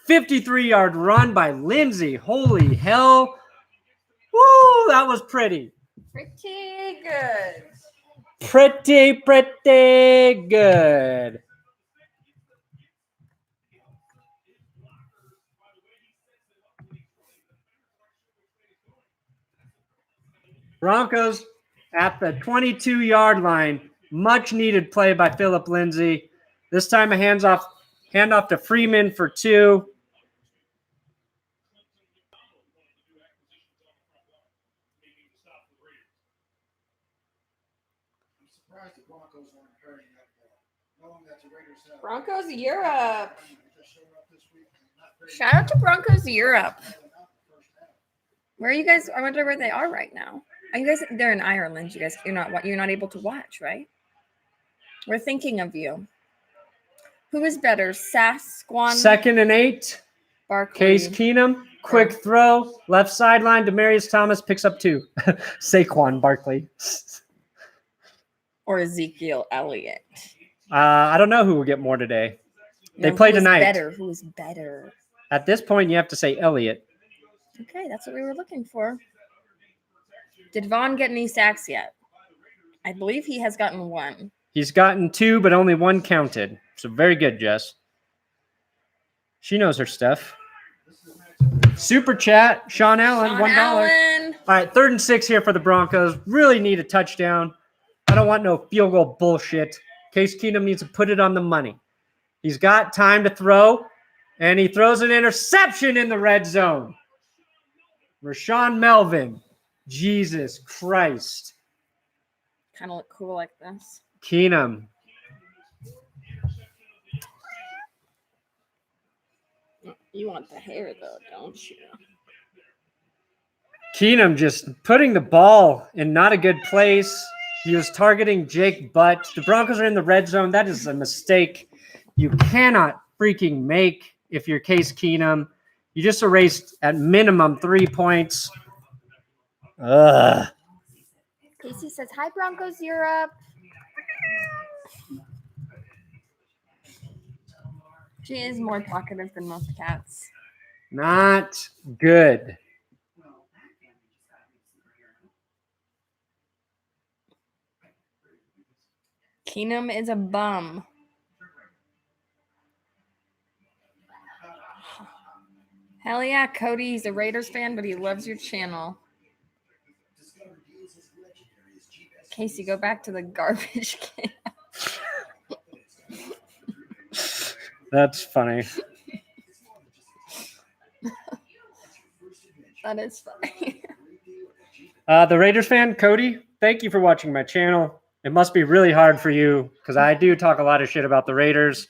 53-yard run by Lindsay. Holy hell. Woo, that was pretty. Pretty good. Pretty good. Broncos at the 22-yard line. Much needed play by Phillip Lindsay. This time a handoff to Freeman for 2. Broncos Europe. Shout out to Broncos Europe. Where are you guys? I wonder where they are right now. Are you guys? They're in Ireland. You guys, you're not able to watch, right? We're thinking of you. Who is better, Sasquan? 2nd and 8. Barkley. Case Keenum, quick throw, left sideline. Demaryius Thomas picks up 2. Saquon Barkley. Or Ezekiel Elliott. I don't know who will get more today. No, They play who is tonight. Better? Who is better? At this point, you have to say Elliott. Okay, that's what we were looking for. Did Vaughn get any sacks yet? I believe he has gotten 1. He's gotten 2, but only 1 counted. So very good, Jess. She knows her stuff. Super chat, Sean Allen, $1. Allen. All right, 3rd and 6 here for the Broncos. Really need a touchdown. I don't want no field goal bullshit. Case Keenum needs to put it on the money. He's got time to throw, and he throws an interception in the red zone. Rashawn Melvin. Jesus Christ. Kind of look cool like this. Keenum. You want the hair, though, don't you? Keenum just putting the ball in not a good place. He was targeting Jake Butt. The Broncos are in the red zone. That is a mistake you cannot freaking make if you're Case Keenum. You just erased at minimum 3 points. Ugh. Casey says, hi, Broncos Europe. She is more talkative than most cats. Not good. Keenum is a bum. Hell yeah, Cody. He's a Raiders fan, but he loves your channel. Casey, go back to the garbage can. That's funny. That is funny. The Raiders fan, Cody, thank you for watching my channel. It must be really hard for you because I do talk a lot of shit about the Raiders.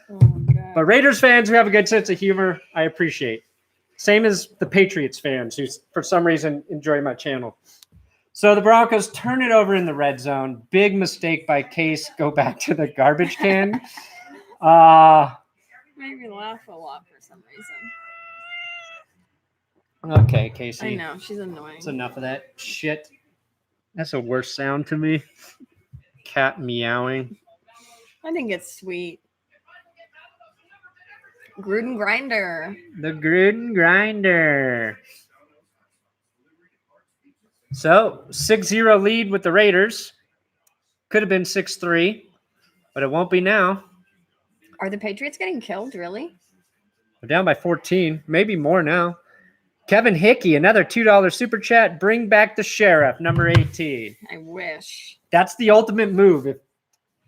Oh, God. But Raiders fans who have a good sense of humor, I appreciate. Same as the Patriots fans who, for some reason, enjoy my channel. So the Broncos turn it over in the red zone. Big mistake by Case. Go back to the garbage can. Made me laugh a lot for some reason. Okay, Casey. I know, she's annoying. That's enough of that shit. That's a worse sound to me. Cat meowing. I think it's sweet. Gruden Grinder. The Gruden Grinder. So, 6-0 lead with the Raiders. Could have been 6-3, but it won't be now. Are the Patriots getting killed, really? We're down by 14, maybe more now. Kevin Hickey, another $2 super chat. Bring back the sheriff, number 18. I wish. That's the ultimate move. If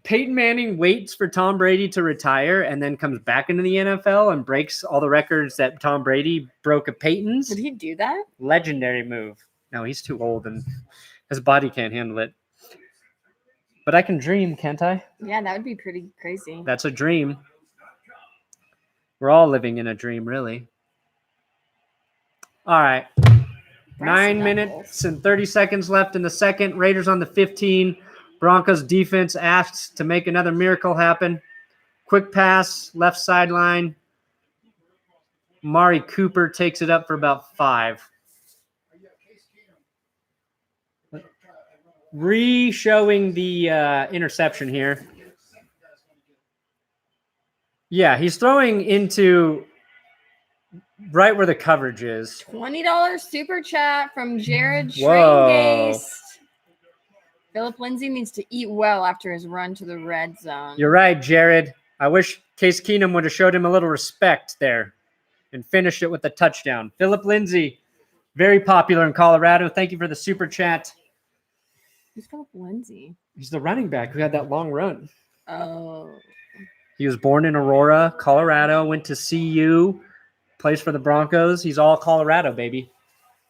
Peyton Manning waits for Tom Brady to retire and then comes back into the NFL and breaks all the records that Tom Brady broke at Peyton's, Did he do that? legendary move. No, he's too old and his body can't handle it. But I can dream, can't I? Yeah, that would be pretty crazy. That's a dream. We're all living in a dream, really. All right. Brass 9 knuckles. minutes and 30 seconds left in the second. Raiders on the 15. Broncos defense asks to make another miracle happen. Quick pass, left sideline. Mari Cooper takes it up for about 5. Re-showing the interception here. Yeah, he's throwing into right where the coverage is. $20 super chat from Jared Whoa. Schreingast. Phillip Lindsay needs to eat well after his run to the red zone. You're right, Jared. I wish Case Keenum would have showed him a little respect there and finished it with a touchdown. Phillip Lindsay, very popular in Colorado. Thank you for the super chat. Who's Phillip Lindsay? He's the running back who had that long run. Oh. He was born in Aurora, Colorado, went to CU, plays for the Broncos. He's all Colorado, baby.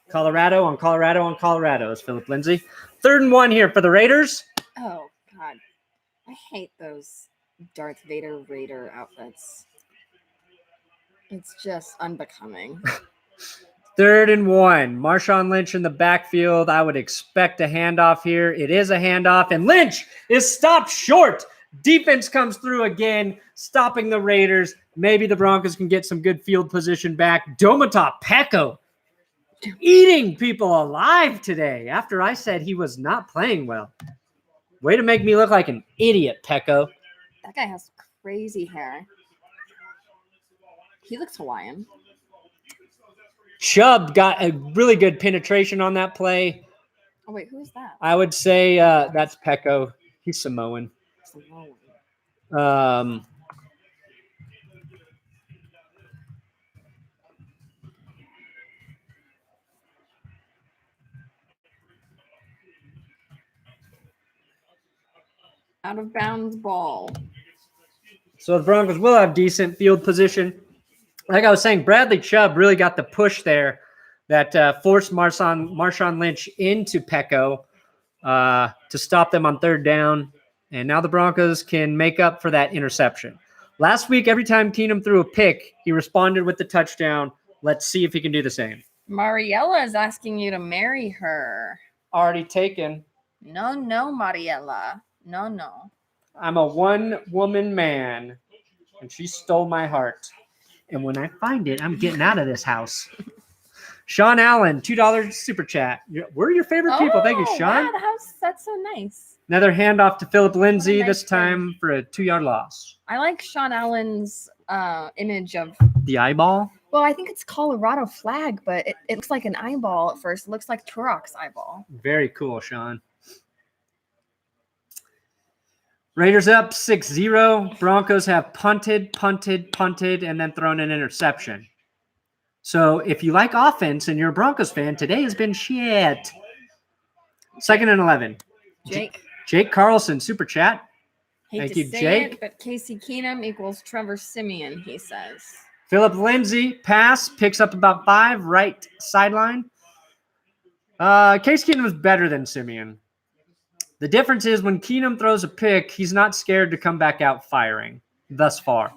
Colorado on Colorado on Colorado is Phillip Lindsay. 3rd and 1 here for the Raiders. Oh, God. I hate those Darth Vader Raider outfits. It's just unbecoming. 3rd and 1. Marshawn Lynch in the backfield. I would expect a handoff here. It is a handoff, and Lynch is stopped short. Defense comes through again, stopping the Raiders. Maybe the Broncos can get some good field position back. Domata Peko eating people alive today after I said he was not playing well. Way to make me look like an idiot, Peko. That guy has crazy hair. He looks Hawaiian. Chubb got a really good penetration on that play. Oh, wait, who's that? I would say that's Peko. He's Samoan. Out of bounds ball. So the Broncos will have decent field position. Like I was saying, Bradley Chubb really got the push there that forced Marshawn Lynch into Peko to stop them on 3rd down. And now the Broncos can make up for that interception. Last week, every time Keenum threw a pick, he responded with the touchdown. Let's see if he can do the same. Mariella is asking you to marry her. Already taken. No, Mariella. No. I'm a one-woman man, and she stole my heart. And when I find it, I'm getting out of this house. Sean Allen, $2 super chat. We're your favorite people. Thank you, Sean. Wow, that's so nice. Another handoff to Phillip Lindsay, nice this time for a 2-yard loss. I like Sean Allen's image of the eyeball. Well, I think it's Colorado flag, but it looks like an eyeball at first. It looks like Turok's eyeball. Very cool, Sean. Raiders up 6-0. Broncos have punted, and then thrown an interception. So if you like offense and you're a Broncos fan, today has been shit. 2nd and 11. Jake Carlson, super chat. Thank you, Jake. But Casey Keenum equals Trevor Siemian, he says. Phillip Lindsay, pass, picks up about 5, right sideline. Case Keenum was better than Siemian. The difference is when Keenum throws a pick, he's not scared to come back out firing thus far.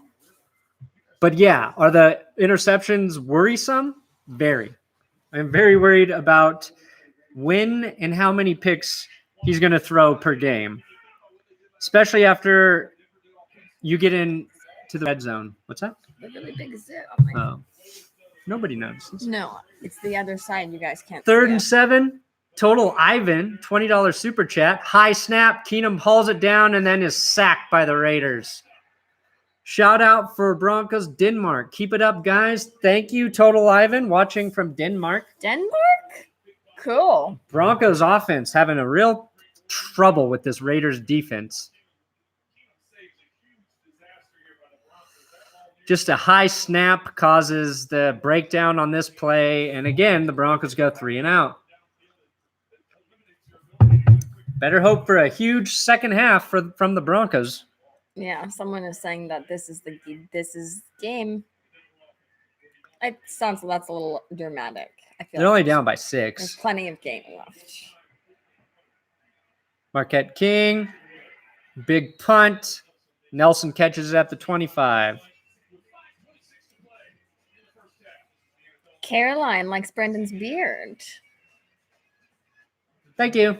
But yeah, are the interceptions worrisome? Very. I'm very worried about when and how many picks he's going to throw per game, especially after you get into the red zone. What's that? A really big zip. Oh, nobody notices. No, it's the other side. You guys can't. 3rd and 7. Total Ivan, $20 super chat. High snap. Keenum hauls it down and then is sacked by the Raiders. Shout out for Broncos Denmark. Keep it up, guys. Thank you, Total Ivan, watching from Denmark. Denmark? Cool. Broncos offense having a real trouble with this Raiders defense. Just a high snap causes the breakdown on this play. And again, the Broncos go 3 and out. Better hope for a huge second half from the Broncos. Yeah, someone is saying that this is game. It sounds that's a little dramatic. I feel they're only down by 6. There's plenty of game left. Marquette King, big punt. Nelson catches it at the 25. Caroline likes Brendan's beard. Thank you.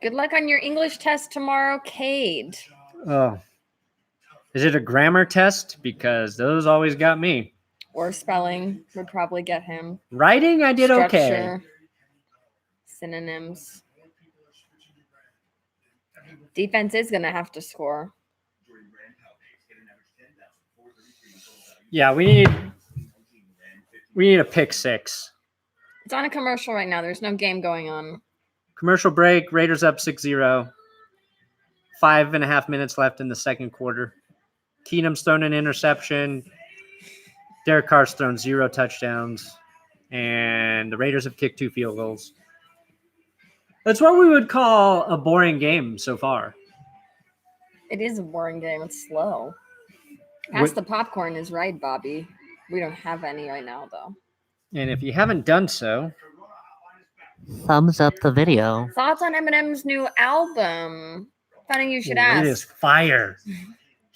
Good luck on your English test tomorrow, Cade. Oh. Is it a grammar test? Because those always got me. Or spelling would probably get him. Writing, I did okay. Structure, synonyms. Defense is going to have to score. Yeah, we need a pick 6. It's on a commercial right now. There's no game going on. Commercial break. Raiders up 6-0. 5.5 minutes left in the second quarter. Keenum's thrown an interception. Derek Carr's thrown 0 touchdowns. And the Raiders have kicked 2 field goals. That's what we would call a boring game so far. It is a boring game. It's slow. Pass the popcorn is right, Bobby. We don't have any right now, though. And if you haven't done so, thumbs up the video. Thoughts on Eminem's new album? Funny you should ask. It is fire.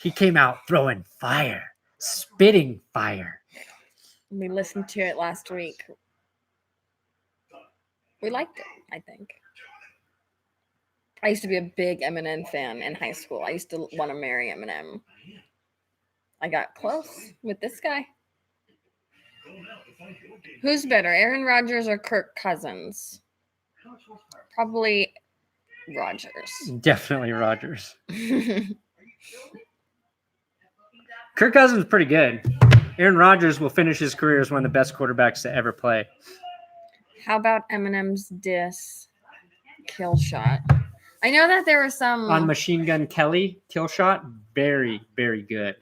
he came out throwing fire, spitting fire. We listened to it last week. We liked it, I think. I used to be a big Eminem fan in high school. I used to want to marry Eminem. I got close with this guy. Who's better, Aaron Rodgers or Kirk Cousins? Probably Rodgers. Definitely Rodgers. Kirk Cousins is pretty good. Aaron Rodgers will finish his career as one of the best quarterbacks to ever play. How about Eminem's diss kill shot? I know that there was some On Machine Gun Kelly, kill shot, very, very good.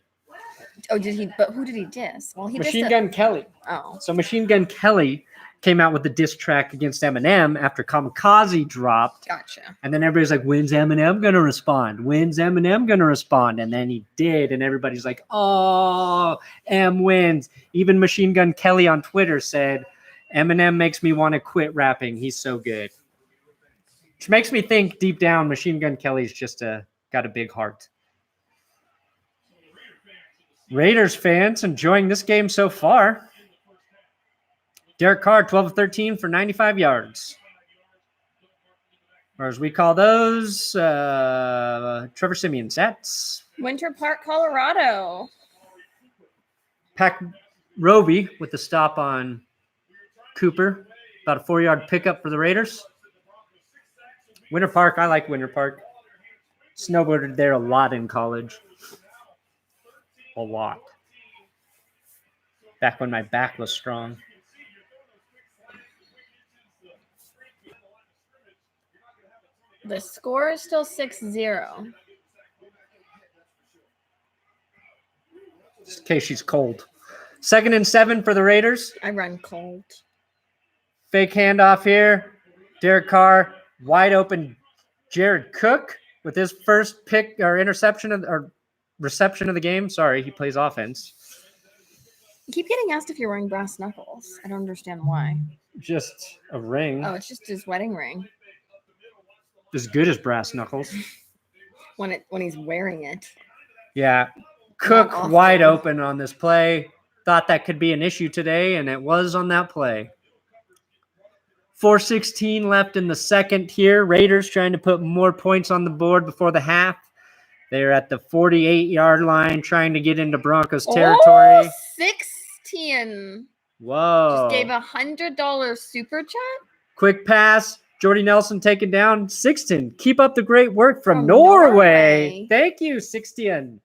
Oh, did he? But who did he diss? Well, he Machine dissed Gun Kelly. Oh, So Machine Gun Kelly came out with the diss track against Eminem after Kamikaze dropped. gotcha. And then everybody's like, when's Eminem going to respond? When's Eminem going to respond? And then he did. And everybody's like, oh, M wins. Even Machine Gun Kelly on Twitter said, Eminem makes me want to quit rapping. He's so good. Which makes me think deep down, Machine Gun Kelly's just got a big heart. Raiders fans enjoying this game so far. Derek Carr, 12 of 13 for 95 yards. Or as we call those, Trevor Simeon sets. Winter Park, Colorado. Pack Roby with the stop on Cooper. About a 4-yard pickup for the Raiders. Winter Park, I like Winter Park. Snowboarded there a lot in college. A lot. Back when my back was strong. The score is still 6-0. Just in case she's cold. 2nd and 7 for the Raiders. I run cold. Fake handoff here. Derek Carr, wide open. Jared Cook with his first pick or interception or reception of the game. Sorry, he plays offense. You keep getting asked if you're wearing brass knuckles. I don't understand why. Just a ring. Oh, it's just his wedding ring. As good as brass knuckles. When he's wearing it. Yeah. Not Cook often. wide open on this play. Thought that could be an issue today, and it was on that play. 4:16 left in the second here. Raiders trying to put more points on the board before the half. They're at the 48-yard line trying to get into Broncos territory. Oh, 16. Whoa. Just gave $100 super chat? Quick pass. Jordy Nelson taken down. Sixten, keep up the great work from From Norway. Norway. Thank you, Sixten.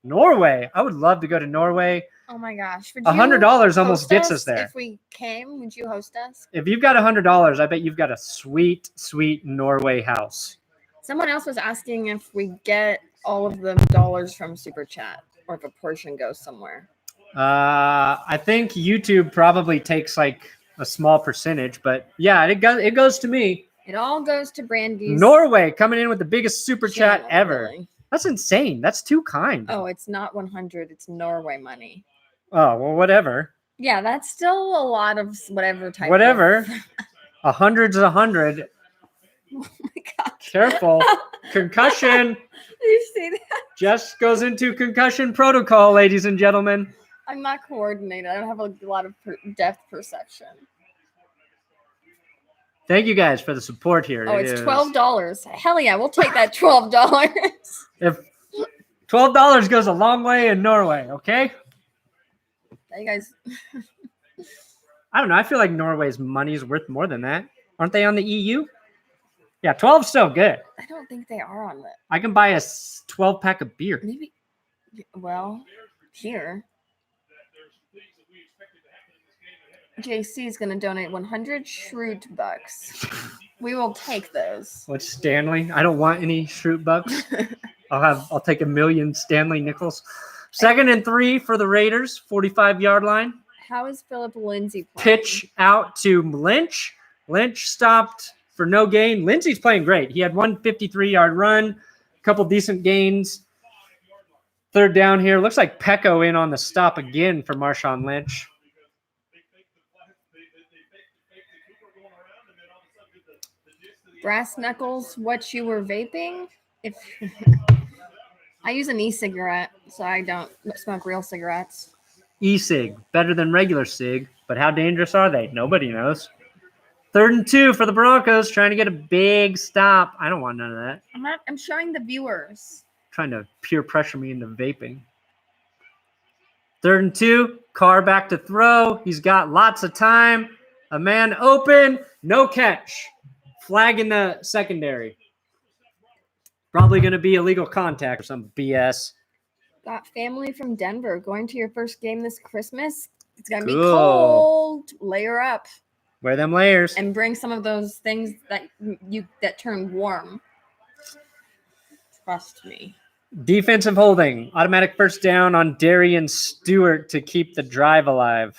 Norway. I would love to go to Norway. Oh my gosh. Would $100 you almost host gets us there. If we came, would you host us? If you've got $100, I bet you've got a sweet, sweet Norway house. Someone else was asking if we get all of the dollars from super chat or if a portion goes somewhere. I think YouTube probably takes like a small percentage, but yeah, it goes to me. It all goes to Brandy's Norway coming in with the biggest super chat channel, ever. really. That's insane. That's too kind. Oh, it's not 100. It's Norway money. Oh, well, whatever. Yeah, that's still a lot of whatever type. Whatever. Of... 100's 100. Oh my god. Careful. Concussion. You see that? Just goes into concussion protocol, ladies and gentlemen. I'm not coordinated. I don't have a lot of depth perception. Thank you guys for the support here. Oh, it's $12. Hell yeah, we'll take that $12. If $12 goes a long way in Norway, okay? You guys. I don't know. I feel like Norway's money is worth more than that. Aren't they on the EU? Yeah, 12's still good. I don't think they are on that. I can buy a 12-pack of beer. Maybe. Well, here. JC is going to donate 100 Schrute bucks. We will take those. What's Stanley? I don't want any Schrute bucks. I'll take 1,000,000 Stanley nickels. 2nd and 3 for the Raiders, 45-yard line. How is Phillip Lindsay playing? Pitch out to Lynch. Lynch stopped for no gain. Lindsay's playing great. He had one 53-yard run, a couple decent gains. 3rd down here. Looks like Pecco in on the stop again for Marshawn Lynch. Brass knuckles, what you were vaping? If I use an e-cigarette, so I don't smoke real cigarettes. E-cig, better than regular cig, but how dangerous are they? Nobody knows. 3rd and 2 for the Broncos, trying to get a big stop. I don't want none of that. I'm showing the viewers. Trying to peer pressure me into vaping. 3rd and 2, Carr back to throw. He's got lots of time. A man open, no catch. Flag in the secondary. Probably going to be illegal contact or some BS. Got family from Denver going to your first game this Christmas. It's going to be Cool. cold. Layer up Wear them layers. and bring some of those things that turn warm. Trust me. Defensive holding. Automatic first down on Darian Stewart to keep the drive alive.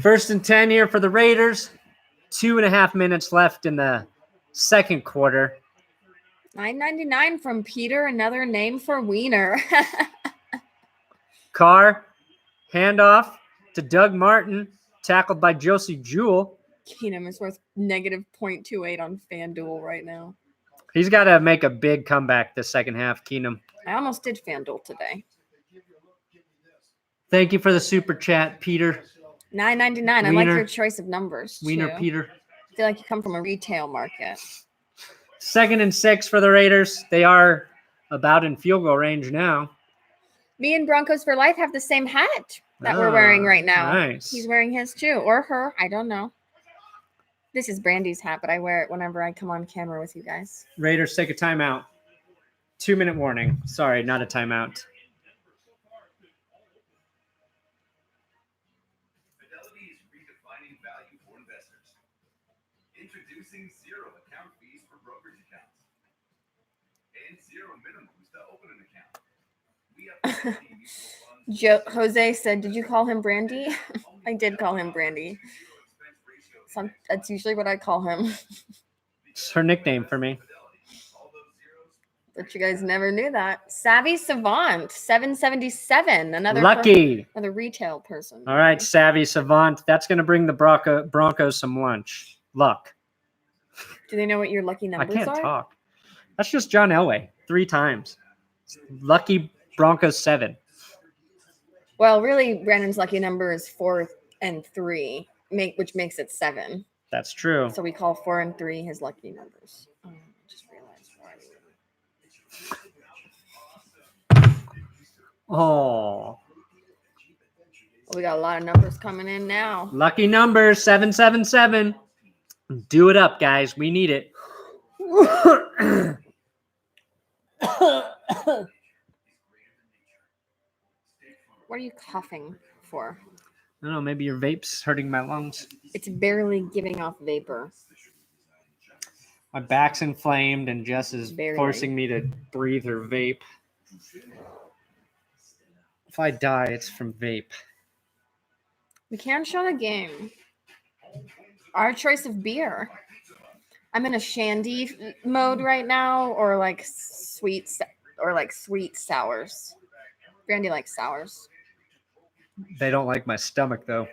First and 10 here for the Raiders. 2.5 minutes left in the second quarter. $9.99 from Peter, another name for Wiener. Carr, handoff to Doug Martin, tackled by Josie Jewell. Keenum is worth negative 0.28 on FanDuel right now. He's got to make a big comeback this second half, Keenum. I almost did FanDuel today. Thank you for the super chat, Peter. $9.99. I like your choice of numbers. Wiener too. Peter. I feel like you come from a retail market. 2nd and 6 for the Raiders. They are about in field goal range now. Me and Broncos for Life have the same hat that we're wearing right now. Nice. He's wearing his too, or her. I don't know. This is Brandy's hat, but I wear it whenever I come on camera with you guys. Raiders take a timeout. 2-minute warning. Sorry, not a timeout. Fidelity is redefining value for investors. Introducing zero account fees for brokerage accounts and zero minimums to open an account. We have Fidelity mutual funds. Jose said, "Did you call him Brandy?" I did call him Brandy. That's usually what I call him. It's her nickname for me. But you guys never knew that. Savvy Savant, 777. Another retail person. All right, Savvy Savant. That's going to bring the Broncos some lunch. Luck. Do they know what your lucky numbers I can't are? talk. That's just John Elway 3 times. Lucky Broncos 7. Well, really, Brandon's lucky number is 4 and 3, which makes it 7. That's true. So we call 4 and 3 his lucky numbers. Just realized why. Oh. We got a lot of numbers coming in now. Lucky number 777. Do it up, guys. We need it. What are you coughing for? I don't know. Maybe your vape's hurting my lungs. It's barely giving off vapor. My back's inflamed and Jess is Barely. forcing me to breathe her vape. If I die, it's from vape. We can show the game. Our choice of beer. I'm in a shandy mode right now, or like sweet sours. Brandy likes sours. They don't like my stomach, though.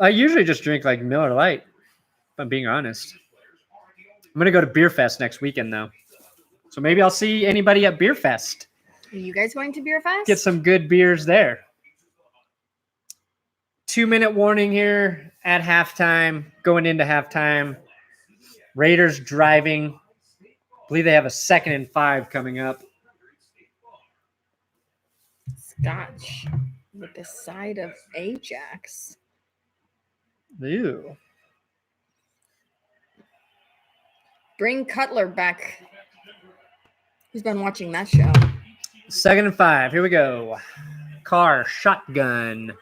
I usually just drink like Miller Lite, if I'm being honest. I'm going to go to Beer Fest next weekend, though. So maybe I'll see anybody at Beer Fest. Are you guys going to Beer Fest? Get some good beers there. 2-minute warning here at halftime, going into halftime. Raiders driving. I believe they have a 2nd and 5 coming up. Scotch with the side of Ajax. Ew. Bring Cutler back. Who's been watching that show? 2nd and 5. Here we go. Carr, shotgun.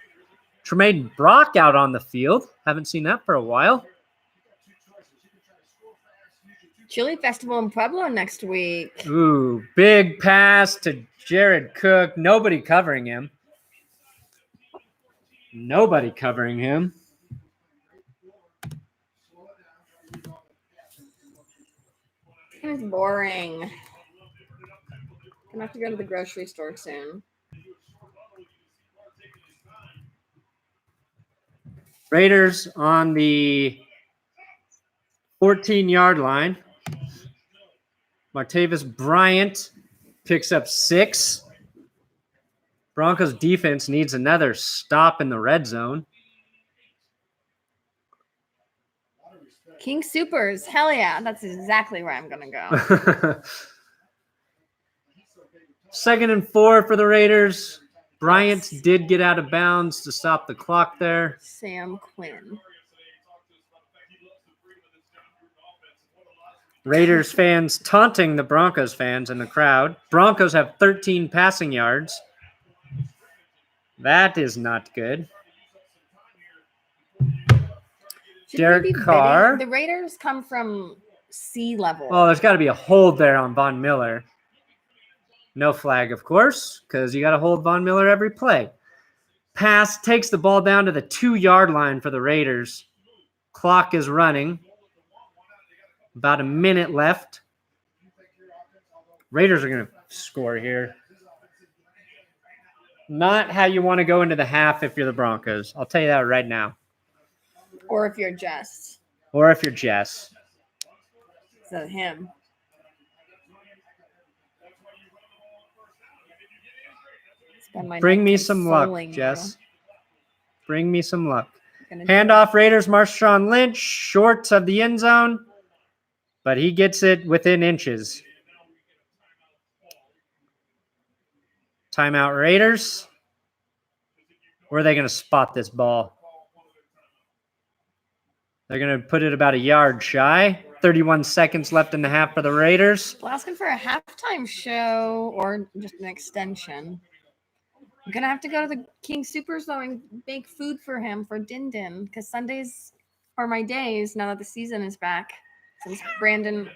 Tremaine Brock out on the field. Haven't seen that for a while. Chili Festival in Pueblo next week. Ooh, big pass to Jared Cook. Nobody covering him. Nobody covering him. It's boring. gonna have to go to the grocery store soon. Raiders on the 14-yard line. Martavis Bryant picks up 6. Broncos defense needs another stop in the red zone. King Supers. Hell yeah. That's exactly where I'm gonna go. 2nd and 4 for the Raiders. Bryant did get out of bounds to stop the clock there. Sam Quinn. Raiders fans taunting the Broncos fans in the crowd. Broncos have 13 passing yards. That is not good. Derek we be Carr. bidding? The Raiders come from sea level. Oh, there's got to be a hold there on Von Miller. No flag, of course, because you got to hold Von Miller every play. Pass takes the ball down to the 2-yard line for the Raiders. Clock is running. About a minute left. Raiders are going to score here. Not how you want to go into the half if you're the Broncos. I'll tell you that right now. Or if you're Jess. Or if you're Jess. So him. Bring me some luck, Jess. Bring me some luck. Handoff Raiders, Marshawn Lynch, short of the end zone, but he gets it within inches. Timeout Raiders. Where are they going to spot this ball? They're going to put it about a yard shy. 31 seconds left in the half for the Raiders. Well, asking for a halftime show or just an extension. I'm going to have to go to the King Supers though and make food for him for Din Din because Sundays are my days now that the season is back. Since Brandon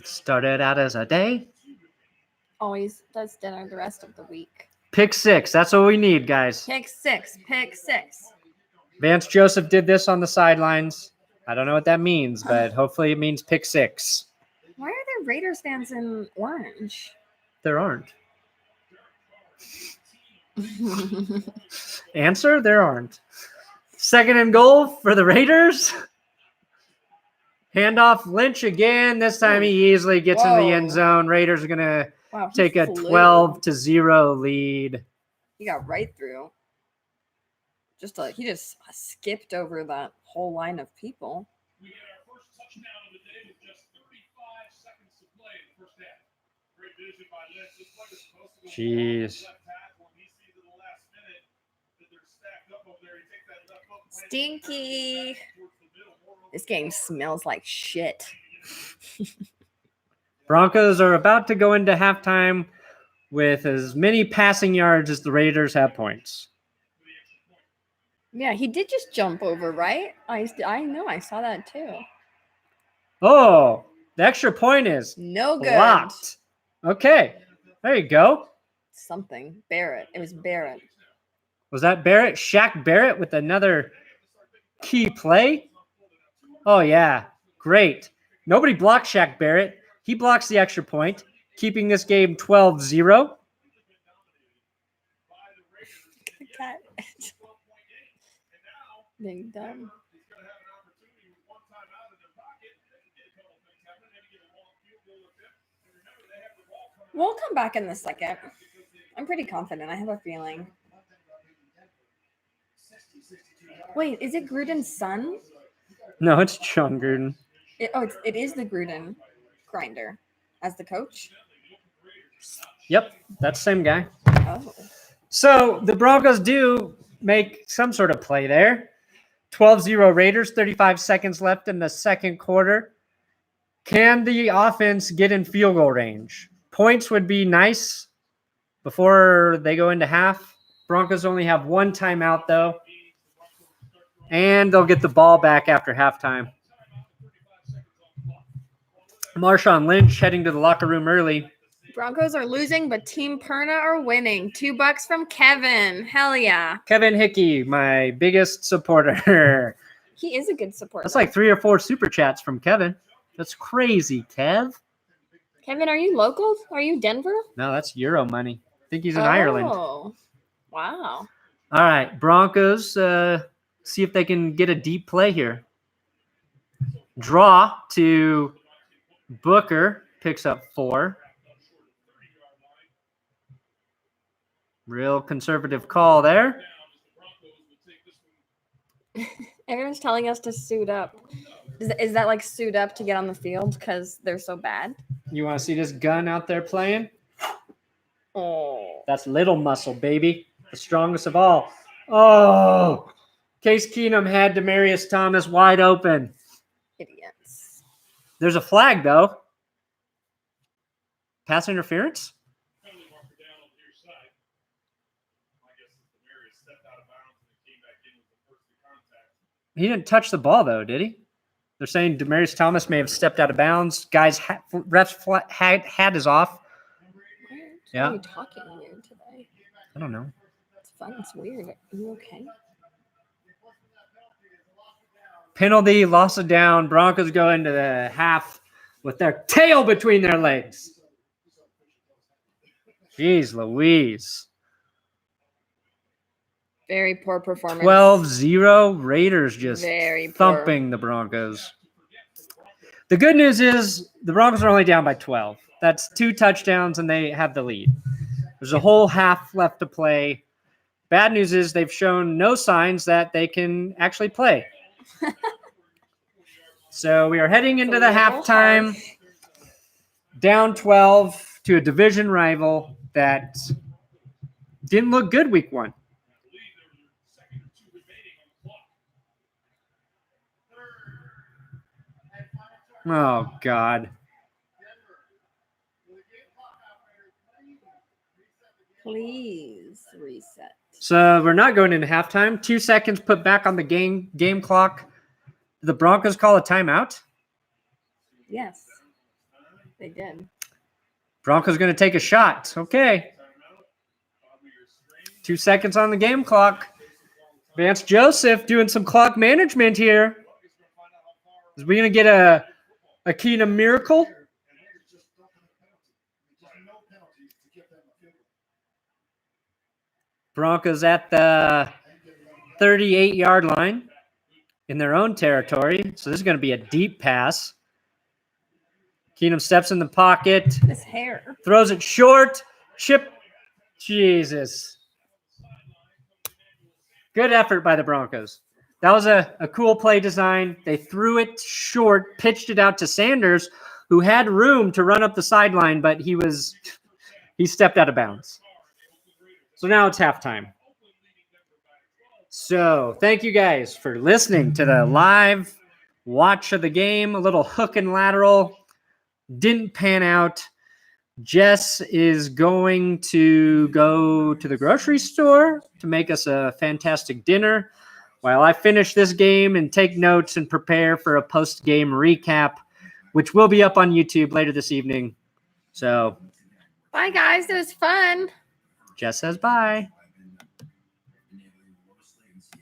started out as a day. Always does dinner the rest of the week. Pick 6. That's what we need, guys. Pick 6. Pick 6. Vance Joseph did this on the sidelines. I don't know what that means, but hopefully it means pick 6. Why are there Raiders fans in orange? There aren't. Answer, there aren't. 2nd and goal for the Raiders. Handoff Lynch again. This time he easily gets in the end zone. Raiders are going to take a 12-0 lead. He got right through. He just skipped over that whole line of people. We get our first touchdown of the day with just 35 seconds to play in the first half. Great vision by Lynch. This play is supposed to go Jeez. left tackle, and he sees at the last minute that they're stacked up over there. He takes that left hook. Stinky. This game smells like shit. Broncos are about to go into halftime with as many passing yards as the Raiders have points. Yeah, he did just jump over, right? I know, I saw that too. Oh, the extra point is no good. Blocked. Okay, there you go. Something. Barrett. It was Barrett. Was that Barrett? Shaq Barrett with another key play? Oh, yeah. Great. Nobody blocked Shaq Barrett. He blocks the extra point, keeping this game 12-0. Being dumb. We'll come back in the second. I'm pretty confident. I have a feeling. Wait, is it Gruden's son? No, it's Jon Gruden. It is the Gruden grinder as the coach. Yep, that's the same guy. Oh. So the Broncos do make some sort of play there. 12-0 Raiders, 35 seconds left in the second quarter. Can the offense get in field goal range? Points would be nice before they go into half. Broncos only have one timeout, though. And they'll get the ball back after halftime. Marshawn Lynch heading to the locker room early. Broncos are losing, but Team Perna are winning. $2 from Kevin. Hell yeah. Kevin Hickey, my biggest supporter. He is a good supporter. That's like 3 or 4 super chats from Kevin. That's crazy, Kev. Kevin, are you local? Are you Denver? No, that's Euro money. I think he's in Ireland. Oh, wow. All right, Broncos, see if they can get a deep play here. Draw to Booker, picks up 4. Real conservative call there. Everyone's telling us to suit up. Is that like suit up to get on the field because they're so bad? You want to see this gun out there playing? Oh. That's little muscle, baby. The strongest of all. Oh, Case Keenum had Demaryius Thomas wide open. Idiots. There's a flag, though. Pass interference? Penalty marker down on the near side. I guess Demaryius stepped out of bounds and came back in with the first contact. He didn't touch the ball, though, did he? They're saying Demaryius Thomas may have stepped out of bounds. Guys, ref's hat is off. Weird. Yeah. Why are you talking weird today? I don't know. It's fun. It's weird. Are you okay? Penalty, loss of down. Broncos go into the half with their tail between their legs. Jeez Louise. Very poor performance. 12-0. Raiders just Very poor. thumping the Broncos. The good news is the Broncos are only down by 12. That's 2 touchdowns, and they have the lead. There's a whole half left to play. Bad news is they've shown no signs that they can actually play. So we are heading into the halftime, down 12 to a division rival that didn't look good week 1. Oh, God. Please reset. So we're not going into halftime. 2 seconds put back on the game clock. Did the Broncos call a timeout? Yes, they did. Broncos going to take a shot. Okay. 2 seconds on the game clock. Vance Joseph doing some clock management here. Is we going to get a Keenum miracle? Broncos at the 38-yard line in their own territory. So this is going to be a deep pass. Keenum steps in the pocket. His hair. Throws it short. Chip. Jesus. Good effort by the Broncos. That was a cool play design. They threw it short, pitched it out to Sanders, who had room to run up the sideline, but he stepped out of bounds. So now it's halftime. So thank you guys for listening to the live watch of the game. A little hook and lateral. Didn't pan out. Jess is going to go to the grocery store to make us a fantastic dinner while I finish this game and take notes and prepare for a post-game recap, which will be up on YouTube later this evening. So, Bye, guys. It was fun. Jess says bye.